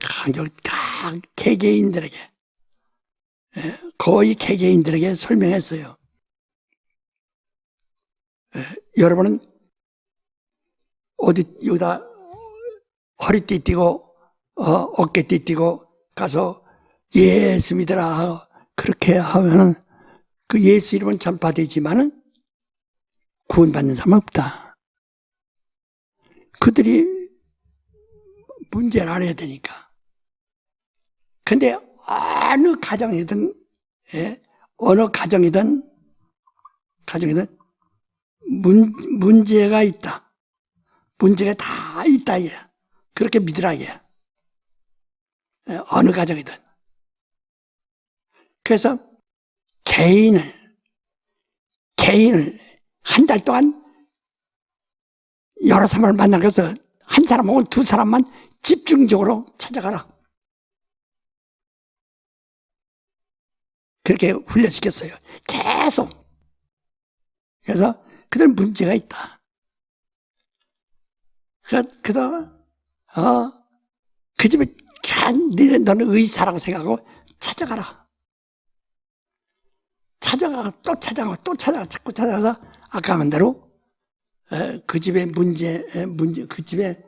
개개인들에게 거의 개개인들에게 설명했어요. 여러분은 어디 여기다 허리띠 띠고 어깨띠 띠고 가서 예수 믿으라 그렇게 하면은 그 예수 이름은 전파되지만은 구원받는 사람은 없다. 그들이 문제를 알아야 되니까. 근데 어느 가정이든 어느 가정이든 문제가 있다. 문제가 다 있다 이게. 그렇게 믿으라 이게. 어느 가정이든. 그래서 개인을 한 달 동안 여러 사람을 만나서 한 사람 혹은 두 사람만 집중적으로 찾아가라. 그렇게 훈련시켰어요. 계속. 그래서 그들 문제가 있다. 그 집에 너는 의사라고 생각하고 찾아가라. 자꾸 찾아가서 아까 한 대로 그 집의 문제, 그 집의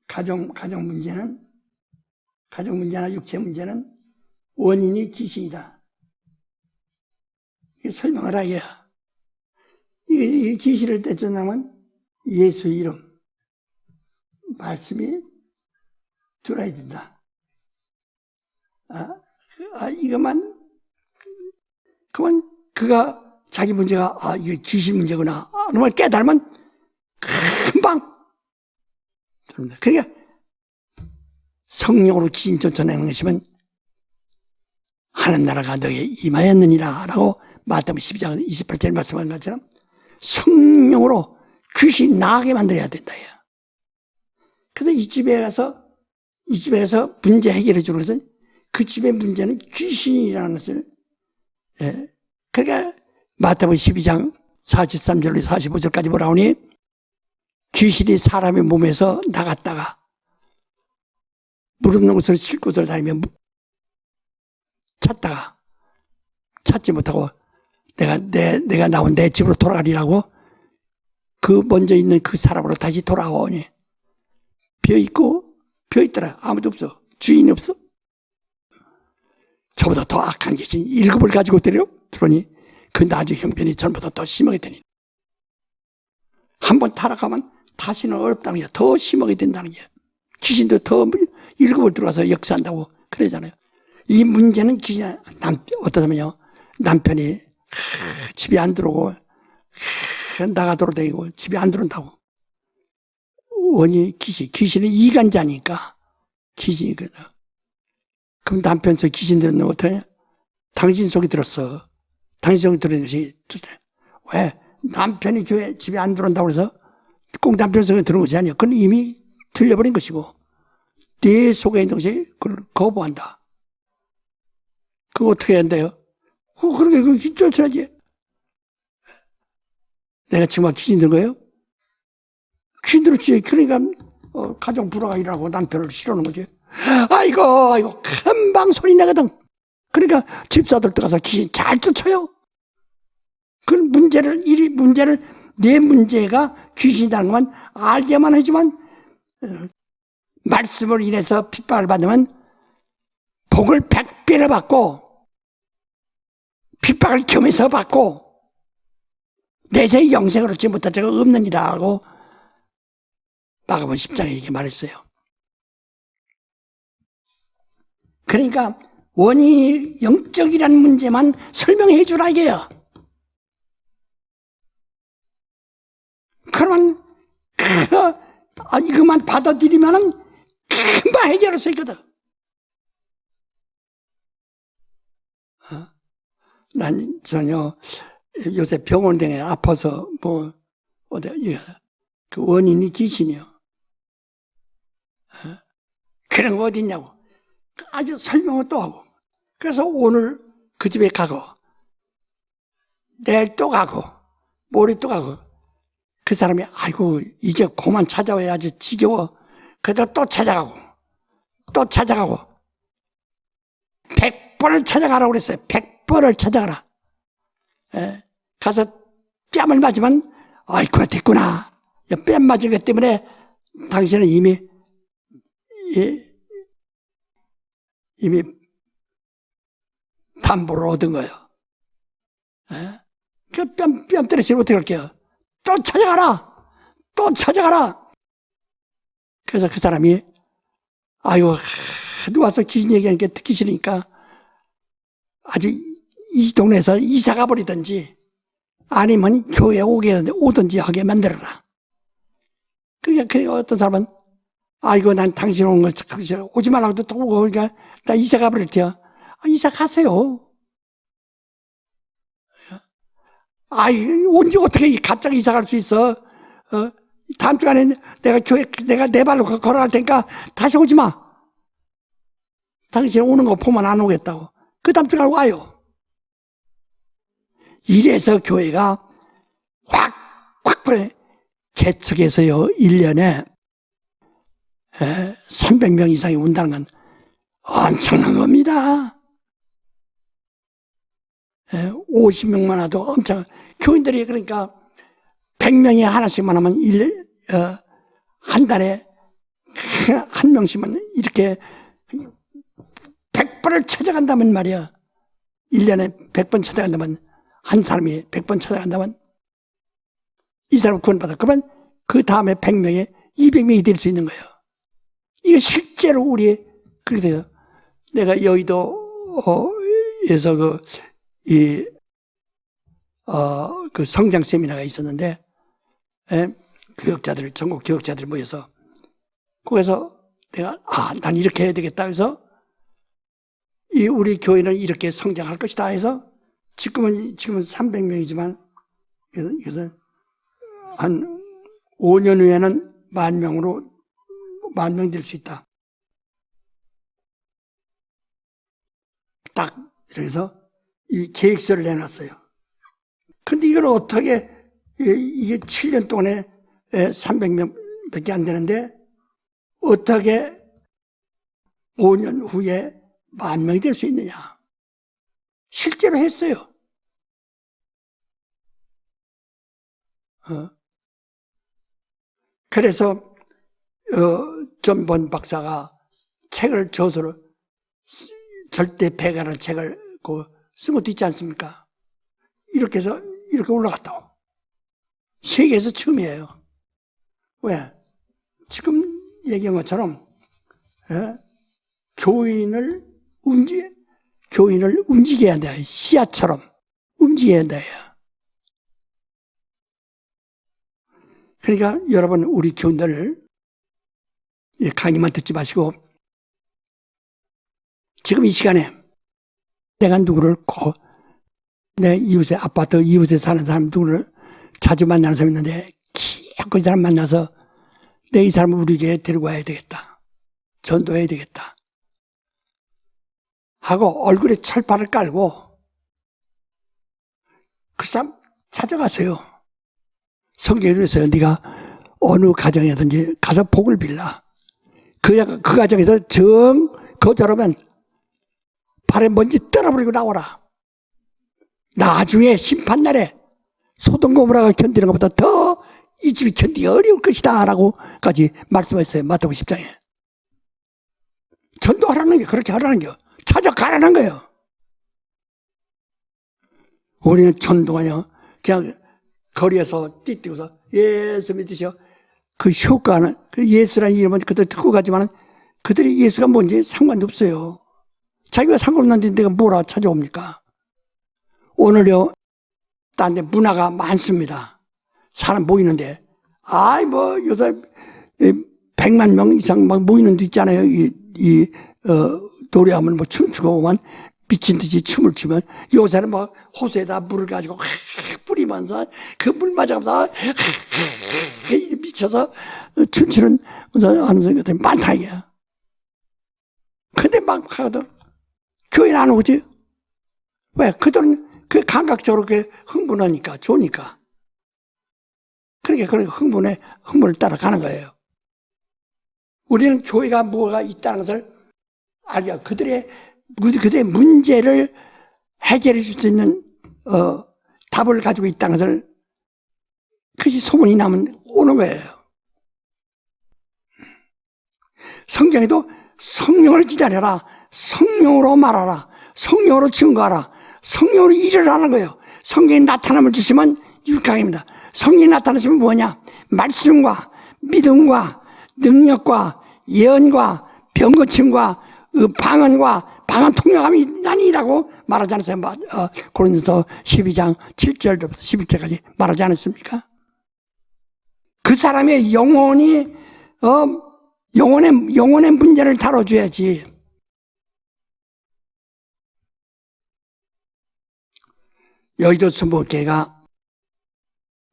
가정 문제나 육체 문제는 원인이 귀신이다. 설명을 하게야. 이 귀신을 떼쫓나면 예수 이름 말씀이 들어야 된다. 이것만 그만 그가 자기 문제가 이게 귀신 문제구나 그걸 깨달으면 금방 그러니까 성령으로 귀신 쫓아내는 것이면 하는 나라가 너에게 임하였느니라 라고 마태복음 12장 28절 말씀한 것처럼 성령으로 귀신이 나가게 만들어야 된다. 그래서 이 집에 가서 문제 해결해 주는 것은 그 집의 문제는 귀신이라는 것을 그러니까 마태복음 12장 43절로 45절까지 보라오니 귀신이 사람의 몸에서 나갔다가 무릎 넣은 곳을 싣고들 다니며 찾다가 찾지 못하고 내가 나온 내 집으로 돌아가리라고 그 먼저 있는 그 사람으로 다시 돌아오니 비어있더라. 아무도 없어. 주인이 없어. 저보다 더 악한 귀신 7을 가지고 들어오니 그 나주 형편이 전보다 더 심하게 되니 한번 타락하면 다시는 어렵다는 게 더 심하게 된다는 게 귀신도 더 7을 들어가서 역사한다고 그러잖아요. 이 문제는 어떠냐면요. 남편이 집에 안 들어오고 나가 돌아다니고 집에 안 들어온다고. 원인이 귀신은 이간자니까 귀신이 그러다. 그럼 남편 속 귀신 들었는 어떠냐? 당신 속에 들었어. 당신 속에 들은 것이 왜? 남편이 집에 안 들어온다고 해서 꼭 남편 속에 들은 것이 아니야. 그건 이미 들려버린 것이고 내 속에 있는 것이 그걸 거부한다. 그거 어떻게 해야 한대요? 그렇게 그걸 쫓아야지. 내가 정말 귀신 든 거예요? 귀신 들었지. 그러니까 가정 불화가 일어나고 남편을 싫어하는 거지. 아이고 금방 소리 나거든. 그러니까 집사들도 가서 귀신 잘 쫓아요. 그 문제를 내 문제가 귀신이라는 건 알게만 하지만 말씀을 인해서 핍박을 받으면 복을 100배로 받고 핍박을 겸해서 받고 내세 영생을 얻지 못할 자가 없느니라 하고 마가복음 10장에 이렇게 말했어요. 그러니까 원인이 영적이라는 문제만 설명해 주라 이게요. 그러면 이것만 받아들이면은 금방 해결할 수 있거든. 난 전혀 요새 병원 등에 아파서 그 원인이 귀신이요. 그런 거 어디 있냐고. 아주 설명을 또 하고. 그래서 오늘 그 집에 가고, 내일 또 가고, 모레 또 가고. 그 사람이 아이고 이제 그만 찾아와야지 지겨워. 그래도 또 찾아가고 100번을 찾아가라고 그랬어요. 100번을 찾아가라. 가서 뺨을 맞으면 아이고 됐구나. 뺨 맞은 것 때문에 당신은 이미 담보를 얻은 거예요. 그 뺨 때리시면 어떻게 할게요? 또 찾아가라. 그래서 그 사람이 아이고 와서 귀신 얘기하니까 듣기 싫으니까 아주 이 동네에서 이사 가버리든지 아니면 교회에 오든지 하게 만들어라. 그러니까 어떤 사람은 아이고 난 당신 오는 거 오지 말라고 또 오고 그러니까 나 이사 가버릴 테요. 이사 가세요. 언제 어떻게 갑자기 이사 갈 수 있어? 다음 주간에 내가 내 발로 걸어갈 테니까 다시 오지 마. 당신 오는 거 보면 안 오겠다고. 그 다음 주간에 와요. 이래서 교회가 확 개척해서요, 1년에 300명 이상이 온다는 건 엄청난 겁니다. 50명만 와도 교인들이 그러니까 100명이 하나씩만 하면 한 달에 한 명씩만 이렇게 100번을 찾아간다면 말이야. 1년에 100번 찾아간다면 한 사람이 100번 찾아간다면 이 사람 구원받아. 그러면 그 다음에 100명에 200명이 될 수 있는 거예요. 이거 실제로 우리, 그렇게 돼요. 내가 여의도에서 그 성장 세미나가 있었는데, 교역자들, 전국 교역자들이 모여서, 거기서 내가, 난 이렇게 해야 되겠다 해서, 우리 교회는 이렇게 성장할 것이다 해서, 지금은 300명이지만, 그래서 한 5년 후에는 10,000명 될 수 있다. 딱, 그래서 이 계획서를 내놨어요. 근데 이걸 어떻게, 이게 7년 동안에 300명밖에 안 되는데, 어떻게 5년 후에 10,000명이 될 수 있느냐. 실제로 했어요. 그래서, 존본 박사가 책을 저서로, 절대 배가라는 책을 쓴 것도 있지 않습니까? 이렇게 해서, 이렇게 올라갔다고. 세계에서 처음이에요. 왜? 지금 얘기한 것처럼, 교인을 움직여야 한다. 씨앗처럼 움직여야 한다. 그러니까 여러분, 우리 교인들 강의만 듣지 마시고, 지금 이 시간에 내가 누구를 내 이웃에, 아파트 이웃에 사는 사람 누구를 자주 만나는 사람이 있는데, 그 사람 만나서 내 이 사람을 우리 교회에 데리고 와야 되겠다. 전도해야 되겠다. 하고 얼굴에 철판을 깔고 그 사람 찾아가세요. 성경에 그랬어요. 네가 어느 가정이든지 가서 복을 빌라. 그 가정에서 거절하면 발에 먼지 떨어버리고 나오라. 나중에 심판날에 소돔 고모라가 견디는 것보다 더 이 집이 견디기 어려울 것이다 라고까지 말씀했어요. 마태복음 10장에. 전도하라는 게, 그렇게 하라는 게, 찾아가라는 거예요. 우리는 전도하냐, 그냥 거리에서 띠뛰고서 예수 믿으셔. 그 효과는, 그 예수라는 이름은 그들 듣고 가지만 그들이 예수가 뭔지 상관도 없어요. 자기가 상관없는데 내가 뭐라 찾아옵니까? 오늘요, 딴 데 문화가 많습니다. 사람 모이는데, 요새 100만 명 이상 막 모이는 데 있잖아요. 노래하면 춤추고 오면 미친 듯이 춤을 추면 요새는 호수에다 물을 가지고 뿌리면서 그 물 맞아가면서 미쳐서 춤추는 하는 사람들이 많다 이게야. 근데 막 하거든. 교회는 안 오지? 왜? 그들은 그 감각적으로 흥분하니까, 좋으니까. 그러니까 흥분을 따라가는 거예요. 우리는 교회가 뭐가 있다는 것을 알죠. 그들의 문제를 해결해 줄 수 있는, 답을 가지고 있다는 것을, 그것이 소문이 나면 오는 거예요. 성경에도 성령을 기다려라. 성령으로 말하라. 성령으로 증거하라. 성령으로 일을 하는 거예요. 성령이 나타남을 주시면 육강입니다. 성령이 나타나시면 뭐냐? 말씀과 믿음과 능력과 예언과 병고침과 방언과 방언 통역함이 나니라고 말하지 않았어요? 고린도서 12장 7절부터 11절까지 말하지 않았습니까? 그 사람의 영혼의 문제를 다뤄줘야지. 여의도 순복교회가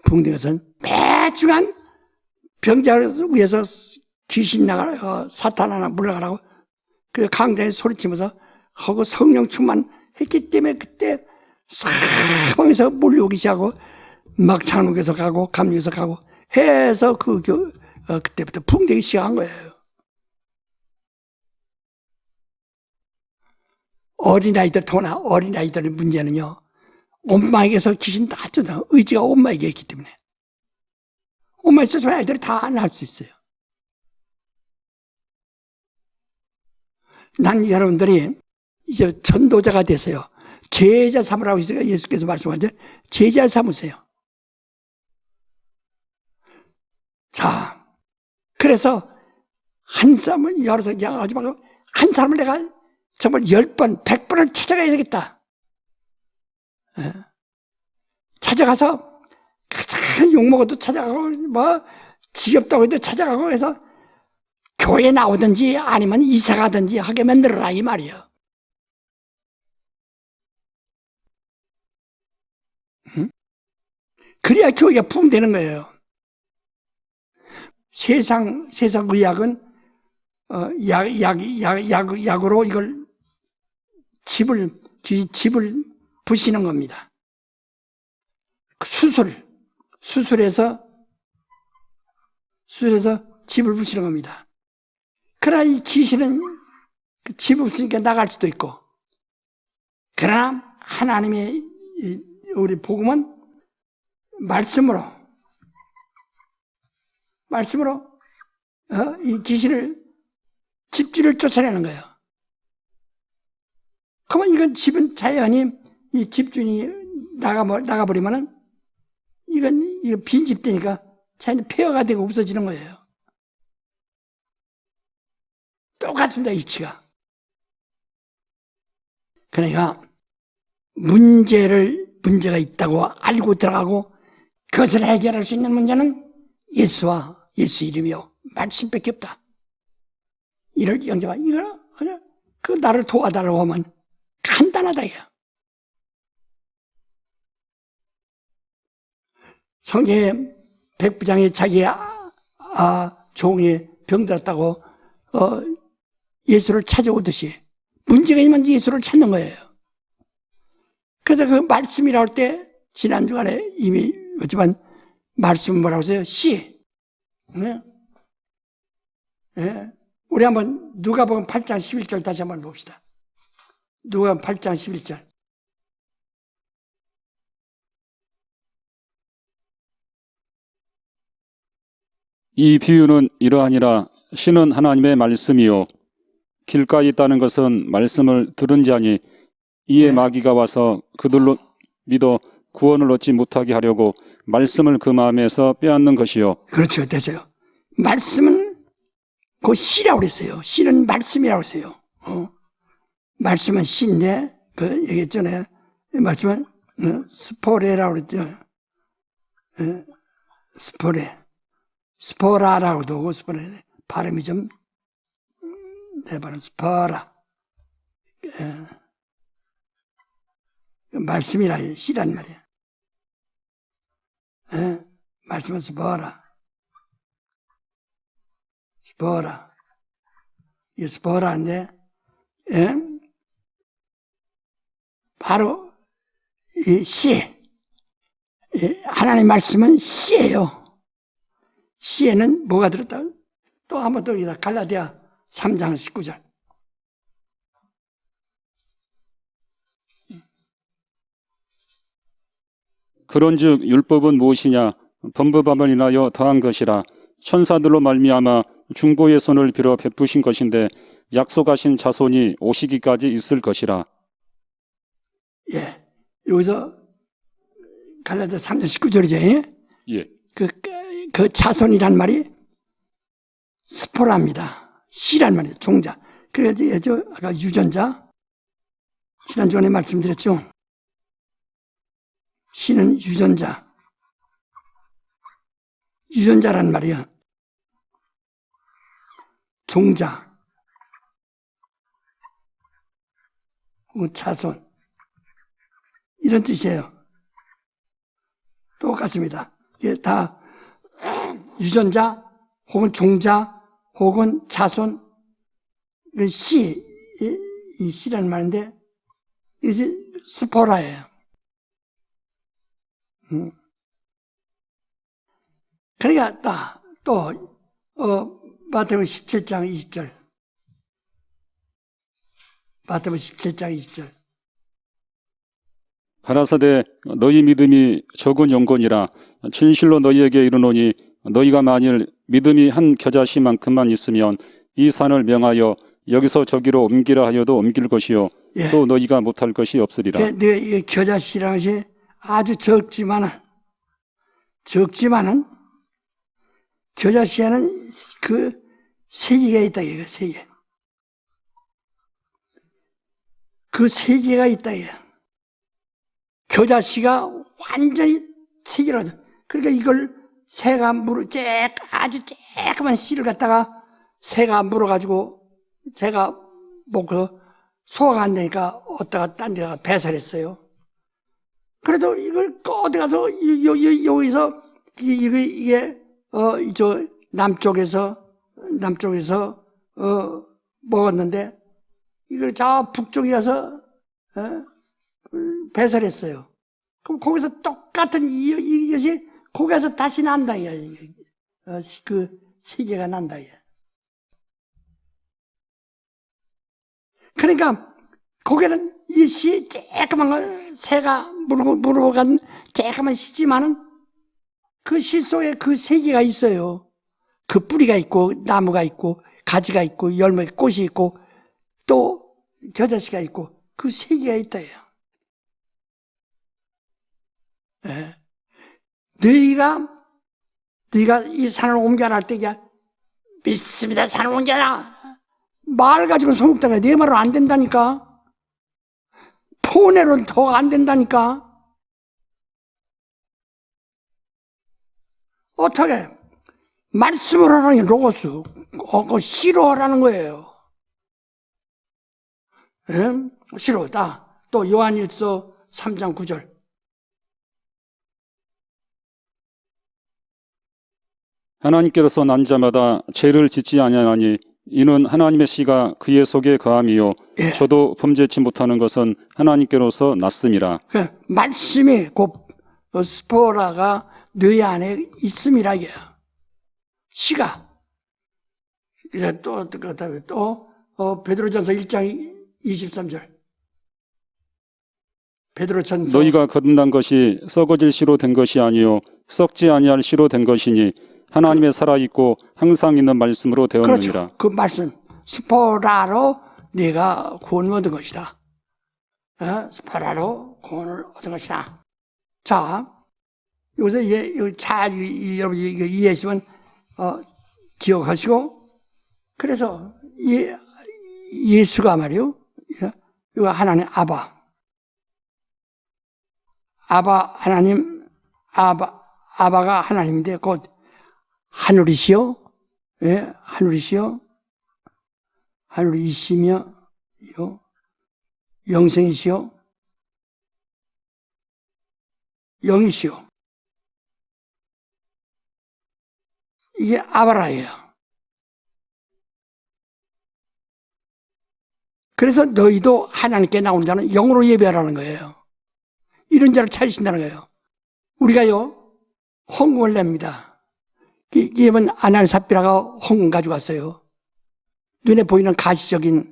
붕대것은 매주간 병자를 위해서 귀신 나가라, 사탄 하나 물러가라고 그 강단에 소리치면서 하고 성령 충만했기 때문에 그때 사방에서 몰려오기 시작하고 막 장로교에서 가고 감리교에서 가고 해서 그때부터 붕대기 시작한 거예요. 어린아이들의 문제는요, 엄마에게서 귀신 다 쫓아, 의지가 엄마에게 있기 때문에. 엄마에 있어서 아이들이 다 안 할 수 있어요. 난 여러분들이 이제 전도자가 되세요. 제자 삼으라고 예수께서 말씀하셨는데, 제자 삼으세요. 자, 그래서 한 사람을 여러 명 하지 말고 한 사람을 내가 정말 10번, 100번을 찾아가야 되겠다. 예. 찾아가서 가장 욕먹어도 찾아가고 뭐 지겹다고 해도 찾아가고 해서 교회 나오든지 아니면 이사 가든지 하게 만들어라 이 말이에요. 응? 그래야 교회가 부흥되는 거예요. 세상 의학은 약으로 이걸 집을 부시는 겁니다. 수술해서 집을 부시는 겁니다. 그러나 이 귀신은 집 없으니까 나갈 수도 있고, 그러나 하나님의 우리 복음은 말씀으로 이 귀신을 집주를 쫓아내는 거예요. 그러면 이건 집은 자연히 이 집주인이 나가버리면은 이거 빈집 되니까 자연히 폐허가 되고 없어지는 거예요. 똑같습니다, 이치가. 그러니까 문제가 있다고 알고 들어가고 그것을 해결할 수 있는 문제는 예수와 예수 이름이요 말씀밖에 없다. 이를 영접하 이거 그 나를 도와달라고 하면 간단하다 이거. 성경에 백부장이 자기 종이 병들었다고 예수를 찾아오듯이 문제가 있으면 예수를 찾는 거예요. 그래서 그 말씀이라고 할 때 지난 주간에 이미 했지만 말씀은 뭐라고 했어요? 씨. 네? 네? 우리 한번 누가복음 8장 11절 다시 한번 봅시다. 누가복음 8장 11절. 이 비유는 이러하니라. 신은 하나님의 말씀이요 길가에 있다는 것은 말씀을 들은 자니 이에 마귀가 와서 그들로 믿어 구원을 얻지 못하게 하려고 말씀을 그 마음에서 빼앗는 것이요. 그렇죠. 됐어요. 말씀은 그 씨라고 그랬어요. 씨는 말씀이라고 했어요. 말씀은 씨인데 그 얘기했잖아요. 말씀은 스포레라고 그랬죠. 스포라라고도 하고 스포레 발음이 좀 내 발음 스포라. 말씀이라 씨란 말이야. 말씀은 스포라. 이 스포라인데 바로 이 씨. 하나님 말씀은 씨예요. 씨에는 뭐가 들었다? 또 한 번 더 여기다 갈라디아 3장 19절. 그런즉 율법은 무엇이냐? 범법함을 인하여 더한 것이라. 천사들로 말미암아 중보의 손을 빌어 베푸신 것인데 약속하신 자손이 오시기까지 있을 것이라. 예, 여기서 갈라디아 3장 19절이죠. 예. 그 자손이란 말이 스포라입니다. 씨란 말이에요. 종자. 그래서 아까 유전자 지난주에 말씀드렸죠. 씨는 유전자란 말이야. 종자, 자손 이런 뜻이에요. 똑같습니다. 이게 다 유전자 혹은 종자 혹은 자손 씨, 이 씨라는 말인데 이게 스포라예요. 그러니까 또 마태복음 17장 20절. 마태복음 17장 20절. 가라사대 너희 믿음이 적은 영혼이라. 진실로 너희에게 이르노니 너희가 만일 믿음이 한 겨자씨만큼만 있으면 이 산을 명하여 여기서 저기로 옮기라 하여도 옮길 것이요 예. 또 너희가 못할 것이 없으리라. 이 겨자씨라는 것이 아주 적지만은 겨자씨에는 그 세계가 있다, 이거, 세계. 그 세계가 있다, 이거. 겨자씨가 완전히 세계라고. 그러니까 이걸 새가 아주 쬐끄만 씨를 갖다가 새가 물어가지고, 새가 먹고 소화가 안 되니까 어디다가 딴 데다가 배설했어요. 그래도 이걸 어디 가서, 여기서, 이게, 저, 남쪽에서, 먹었는데, 이걸 저 북쪽에 가서, 배설했어요. 그럼 거기서 똑같은 이것이, 거기서 다시 난다, 그 세계가 난다, 그러니까, 거기는 이 씨, 쬐끄만 거, 새가 물어간 쬐끄만 씨지만은, 그 씨 속에 그 세계가 있어요. 그 뿌리가 있고, 나무가 있고, 가지가 있고, 열매, 꽃이 있고, 또 겨자씨가 있고, 그 세계가 있다요. 예. 너희가 이 산을 옮겨라 할 때, 믿습니다, 산을 옮겨라. 말 가지고 소극다가 내 말은 안 된다니까. 폰으로는 더 안 된다니까. 어떻게? 말씀을 하라는 게 로고스. 그거 싫어하라는 거예요. 예? 싫어다. 또 요한일서 3장 9절. 하나님께서 난 자마다 죄를 짓지 아니하나니 이는 하나님의 씨가 그의 속에 거함이요 예. 저도 범죄치 못하는 것은 하나님께로서 났음이라. 말씀이 곧 스포라가 너희 안에 있음이라 이게. 씨가. 이제 또 베드로전서 1장 23절. 베드로전서. 너희가 거듭난 것이 썩어질 씨로 된 것이 아니요 썩지 아니할 씨로 된 것이니 하나님의 살아있고 항상 있는 말씀으로 되었느니라. 그렇죠. 그 말씀. 스포라로 네가 구원을 얻은 것이다. 스포라로 구원을 얻은 것이다. 자, 여기서 여러분 이해하시면 기억하시고, 그래서 예수가 말이요, 이거 하나님 아바가 하나님인데 곧 하늘이시여, 예, 하늘이시여, 하늘이시며, 영생이시여, 영이시여. 이게 아바라예요. 그래서 너희도 하나님께 나오는 자는 영으로 예배하라는 거예요. 이런 자를 찾으신다는 거예요. 우리가요, 헌금을 냅니다. 이번 아날사피라가 헌금 가지고 왔어요. 눈에 보이는 가시적인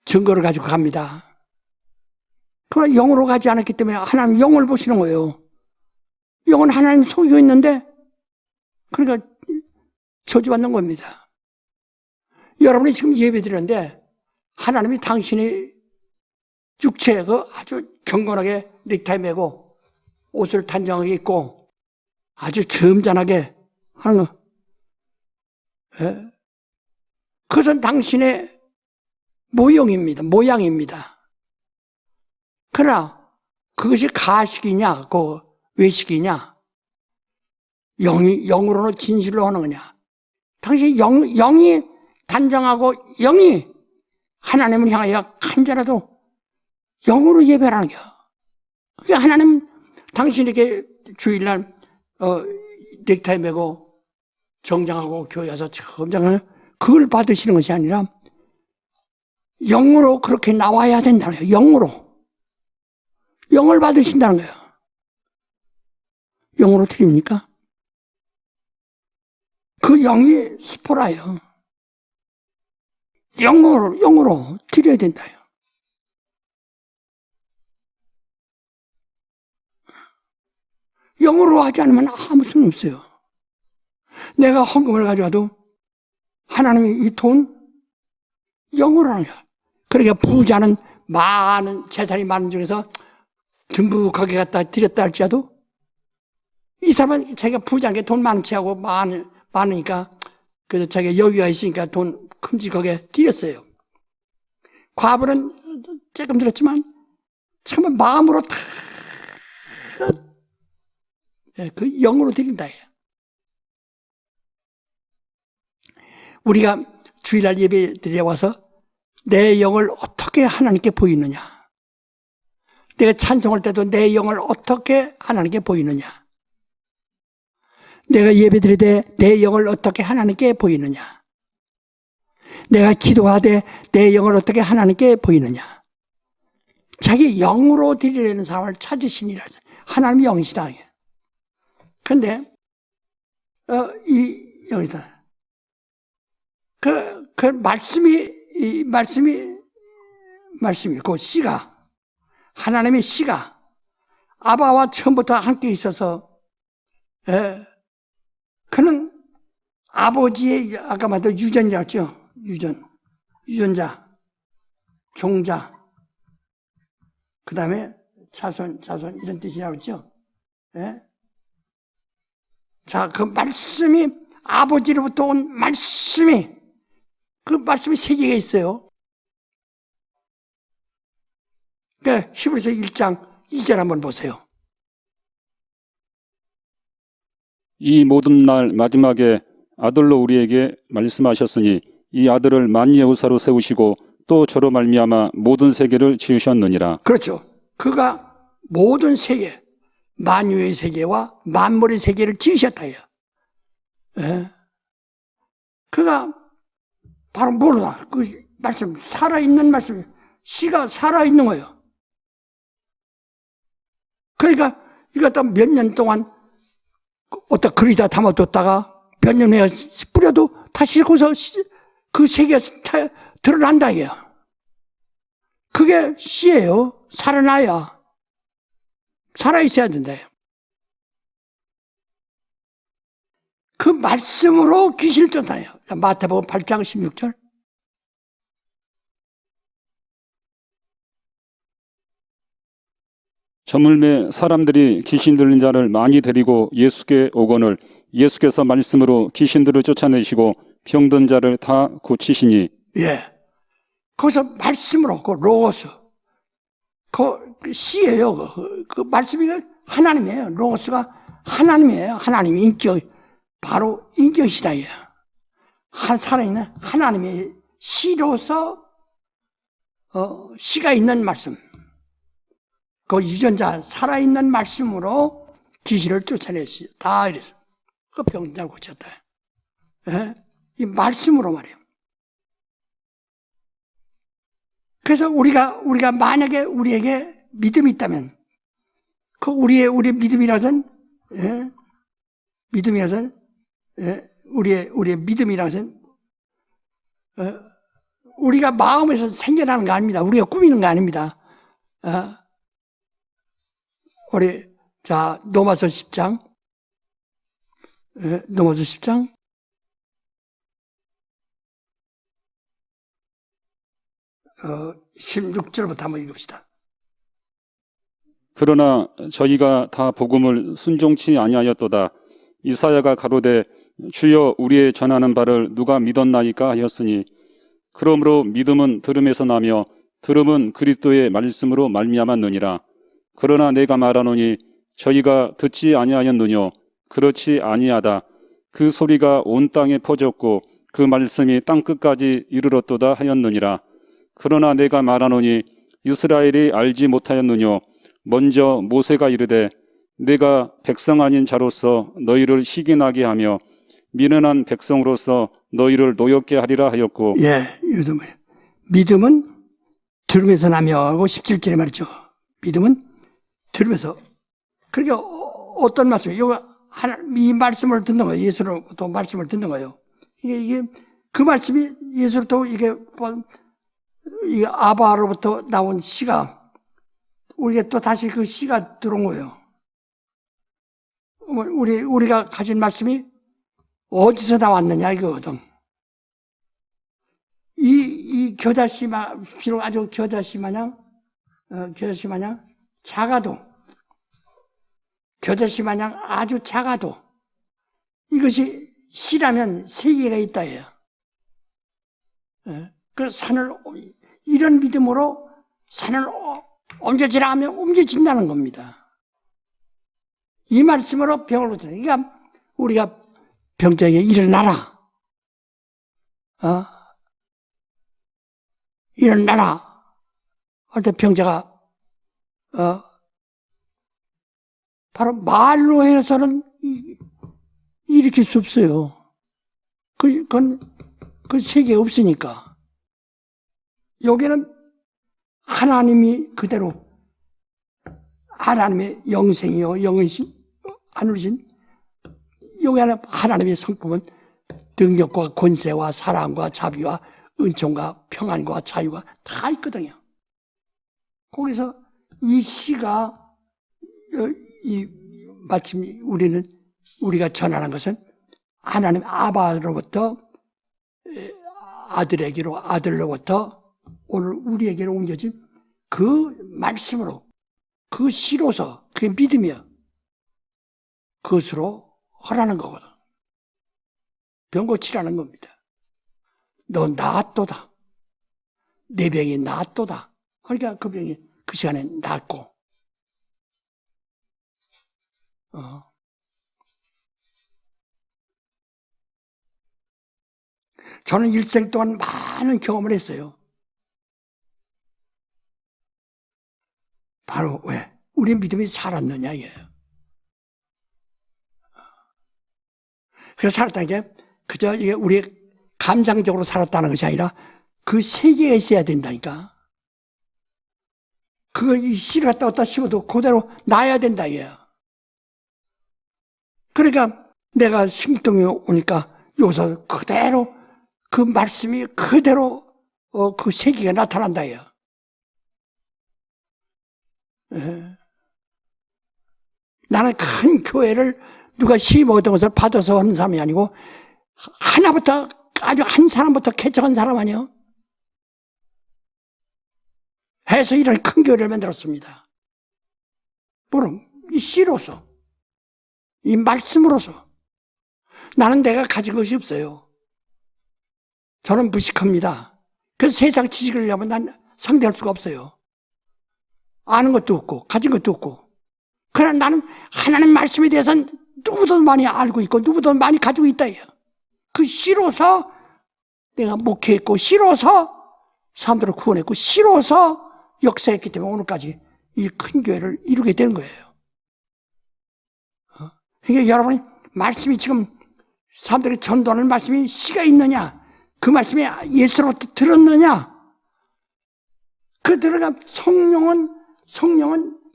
증거를 가지고 갑니다. 그러나 영으로 가지 않았기 때문에 하나님 영을 보시는 거예요. 영은 하나님 속에 있는데, 그러니까 저주받는 겁니다. 여러분이 지금 예배 드렸는데 하나님이 당신의 육체에 아주 경건하게 넥타이 매고 옷을 단정하게 입고 아주 겸손하게 하는 거. 예? 그것은 당신의 모양입니다. 그러나 그것이 가식이냐, 외식이냐, 영으로는 진실로 하는 거냐. 당신 영이 단정하고 영이 하나님을 향하여 간절하도 영으로 예배하는 거야. 그게 하나님 당신에게 주일날 넥타이 매고 정장하고 교회 와서 점장을 그걸 받으시는 것이 아니라 영으로 그렇게 나와야 된다는 거예요. 영을 받으신다는 거예요. 영으로 드립니까? 그 영이 스포라요. 영으로 드려야 된다요. 영으로 하지 않으면 아무 소용 없어요. 내가 헌금을 가져와도 하나님이 이 돈 영으로 하는 거야. 그러니까 부자는 재산이 많은 중에서 듬뿍하게 갖다 드렸다 할지라도 이 사람은 자기가 부자게 돈 많지 하고 많으니까, 그래서 자기가 여유가 있으니까 돈 큼직하게 드렸어요. 과부는 조금 들었지만, 정말 마음으로 다, 그 영으로 드린다. 우리가 주일날 예배 드려 와서 내 영을 어떻게 하나님께 보이느냐. 내가 찬송할 때도 내 영을 어떻게 하나님께 보이느냐. 내가 예배 드릴 때 내 영을 어떻게 하나님께 보이느냐. 내가 기도하되 내 영을 어떻게 하나님께 보이느냐. 자기 영으로 드리려는 사람을 찾으시니라. 하나님이 영이시다. 그런데 이 영이다. 그 말씀이 그 씨가, 하나님의 씨가 아바와 처음부터 함께 있어서, 그는 아버지의, 아까 말했던 유전이라고 했죠. 유전자, 종자, 그 다음에 자손, 이런 뜻이라고 했죠. 자, 그 말씀이, 아버지로부터 온 말씀이, 그 말씀이 세 개가 있어요. 그러니까 히브리서 1장 2절 한번 보세요. 이 모든 날 마지막에 아들로 우리에게 말씀하셨으니 이 아들을 만유의 의사로 세우시고 또 저로 말미암아 모든 세계를 지으셨느니라. 그렇죠. 그가 모든 세계, 만유의 세계와 만물의 세계를 지으셨다. 그가 바로 뭐냐? 그 말씀, 살아있는 말씀, 씨가 살아있는 거예요. 그러니까 이거 또 몇 년 동안 어디다 그리다 담아뒀다가 몇 년 후에 뿌려도 다시 거기서 그 세계가 드러난다 이게요. 그게 씨예요. 살아나야. 살아있어야 된다. 그 말씀으로 귀신을 쫓아요. 마태복음 8장 16절. 저물매 사람들이 귀신 들린 자를 많이 데리고 예수께 오거늘 예수께서 말씀으로 귀신들을 쫓아내시고 병든 자를 다 고치시니. 예. 거기서 말씀으로, 그 로고스. 그 씨예요. 그 말씀이 하나님이에요. 로고스가 하나님이에요. 하나님의 인격, 바로 인격이시다. 살아있는 하나님의 씨로서, 씨가 있는 말씀. 그 유전자, 살아있는 말씀으로 귀신을 쫓아냈다. 이래서. 그 병자 고쳤다. 예? 이 말씀으로 말이에요. 그래서 우리가 만약에 우리에게 믿음이 있다면, 그 우리의 믿음이라서는, 예? 믿음이라서는, 예? 우리의 믿음이라서는, 우리가 마음에서 생겨나는 거 아닙니다. 우리가 꾸미는 거 아닙니다. 자, 로마서 10장. 로마서 10장. 16절부터 한번 읽읍시다. 그러나 저희가 다 복음을 순종치 아니하였도다. 이사야가 가로되 주여 우리의 전하는 바를 누가 믿었나이까 하였으니 그러므로 믿음은 들음에서 나며 들음은 그리스도의 말씀으로 말미암았느니라. 그러나 내가 말하노니 저희가 듣지 아니하였느뇨. 그렇지 아니하다. 그 소리가 온 땅에 퍼졌고 그 말씀이 땅끝까지 이르렀도다 하였느니라. 그러나 내가 말하노니 이스라엘이 알지 못하였느뇨. 먼저 모세가 이르되 내가 백성 아닌 자로서 너희를 시기나게 하며 미련한 백성으로서 너희를 노엽게 하리라 하였고. 예, 믿음은 들음에서 나며 하고 17절에 말이죠. 믿음은 들으면서. 그러니까 어떤 말씀이에요? 이 말씀을 듣는 거예요. 예수로부터 말씀을 듣는 거예요. 이게 그 말씀이 예수로부터 이게 아바로부터 나온 씨가 우리가 또 다시 그 씨가 들어온 거예요. 우리가 가진 말씀이 어디서 나왔느냐 이거거든. 이 겨자씨 비록 아주 겨자씨 마냥 작아도 겨자씨 마냥 아주 작아도 이것이 씨라면 세계가 있다예요. 그 산을, 이런 믿음으로 산을 옮겨지라 하면 옮겨진다는 겁니다. 이 말씀으로 병을 고치는. 그러니까 우리가 병자에게 일어나라. 일어나라. 할 때 병자가, 바로 말로 해서는 일으킬 수 없어요. 그 세계가 없으니까. 여기는 하나님이 그대로, 하나님의 영생이요, 영이신, 하늘이신, 여기 안에 하나님의 성품은 능력과 권세와 사랑과 자비와 은총과 평안과 자유가 다 있거든요. 거기서 이 시가, 마침 우리가 전하는 것은 하나님 아바로부터 아들에게로, 아들로부터 오늘 우리에게로 옮겨진 그 말씀으로, 그 시로서, 그게 믿음이야. 그것으로 하라는 거거든. 병 고치라는 겁니다. 너 나았도다. 내 병이 나았도다. 그러니까 그 병이 그 시간에 낫고. 저는 일생 동안 많은 경험을 했어요. 바로 왜? 우리 믿음이 살았느냐 이게요. 그래서 살았다는 게 그저 이게 우리 감상적으로 살았다는 것이 아니라 그 세계가 있어야 된다니까. 이 씨를 갖다 어디다 심어도 그대로 나야 된다 이게요. 그러니까 내가 신동에 오니까 여기서 그대로 그 말씀이 그대로 그 세계가 나타난다 이게요. 나는 큰 교회를 누가 시임 얻은 것을 받아서 하는 사람이 아니고 하나부터 아주 한 사람부터 개척한 사람 아니에요? 해서 이런 큰 교회를 만들었습니다. 물론 이 씨로서, 이 말씀으로서. 나는 내가 가진 것이 없어요. 저는 무식합니다. 그래서 세상 지식을 하면 난 상대할 수가 없어요. 아는 것도 없고 가진 것도 없고. 그러나 나는 하나님 말씀에 대해서는 누구보다 많이 알고 있고 누구보다 많이 가지고 있다. 그 씨로서 내가 목회했고 씨로서 사람들을 구원했고 씨로서 역사했기 때문에 오늘까지 이 큰 교회를 이루게 된 거예요. 그러니까 여러분이 말씀이 지금 사람들이 전도하는 말씀이 씨가 있느냐, 그 말씀이 예수로부터 들었느냐, 그 들어가 성령은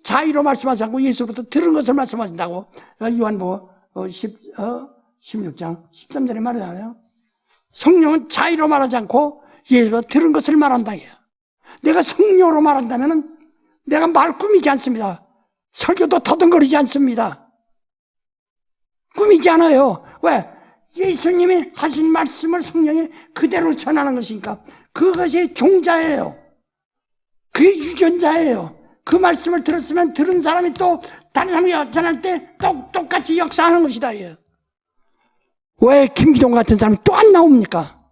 자의로 말씀하지 않고 예수로부터 들은 것을 말씀하신다고 요한복음 16장 13절에 말하잖아요. 성령은 자의로 말하지 않고 예수로부터 들은 것을 말한다. 내가 성령으로 말한다면 내가 말 꾸미지 않습니다. 설교도 더듬거리지 않습니다. 꾸미지 않아요. 왜? 예수님이 하신 말씀을 성령이 그대로 전하는 것이니까 그것이 종자예요. 그게 유전자예요. 그 말씀을 들었으면 들은 사람이 또 다른 사람이 전할 때 똑같이 역사하는 것이다. 왜 김기동 같은 사람이 또 안 나옵니까?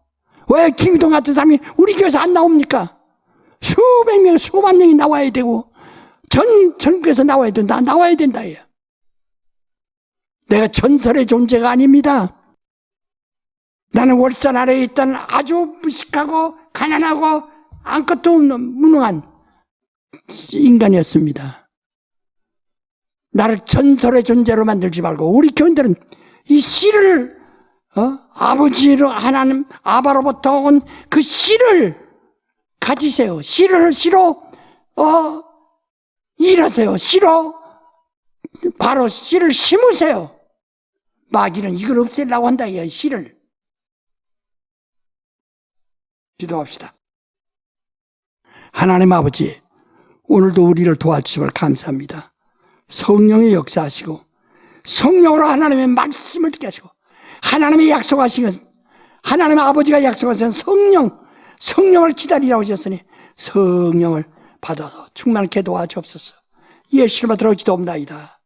왜 김기동 같은 사람이 우리 교회에서 안 나옵니까? 수백 명, 수만 명이 나와야 되고 전국에서 나와야 된다. 나와야 된다. 내가 전설의 존재가 아닙니다. 나는 월산 아래에 있던 아주 무식하고 가난하고 아무것도 없는 무능한 인간이었습니다. 나를 전설의 존재로 만들지 말고 우리 교인들은 이 씨를 아버지로 하나님 아바로부터 온 그 씨를 가지세요. 씨로 일하세요. 씨로 바로 씨를 심으세요. 마귀는 이걸 없애려고 한다. 이 씨를. 기도합시다. 하나님 아버지, 오늘도 우리를 도와주심을 감사합니다. 성령의 역사하시고 성령으로 하나님의 말씀을 듣게 하시고 하나님의 약속하신 것은 하나님 아버지가 약속하신 성령을 기다리라고 하셨으니 성령을 받아서 충만케 도와주옵소서. 예수님을 들어오지도 없나이다.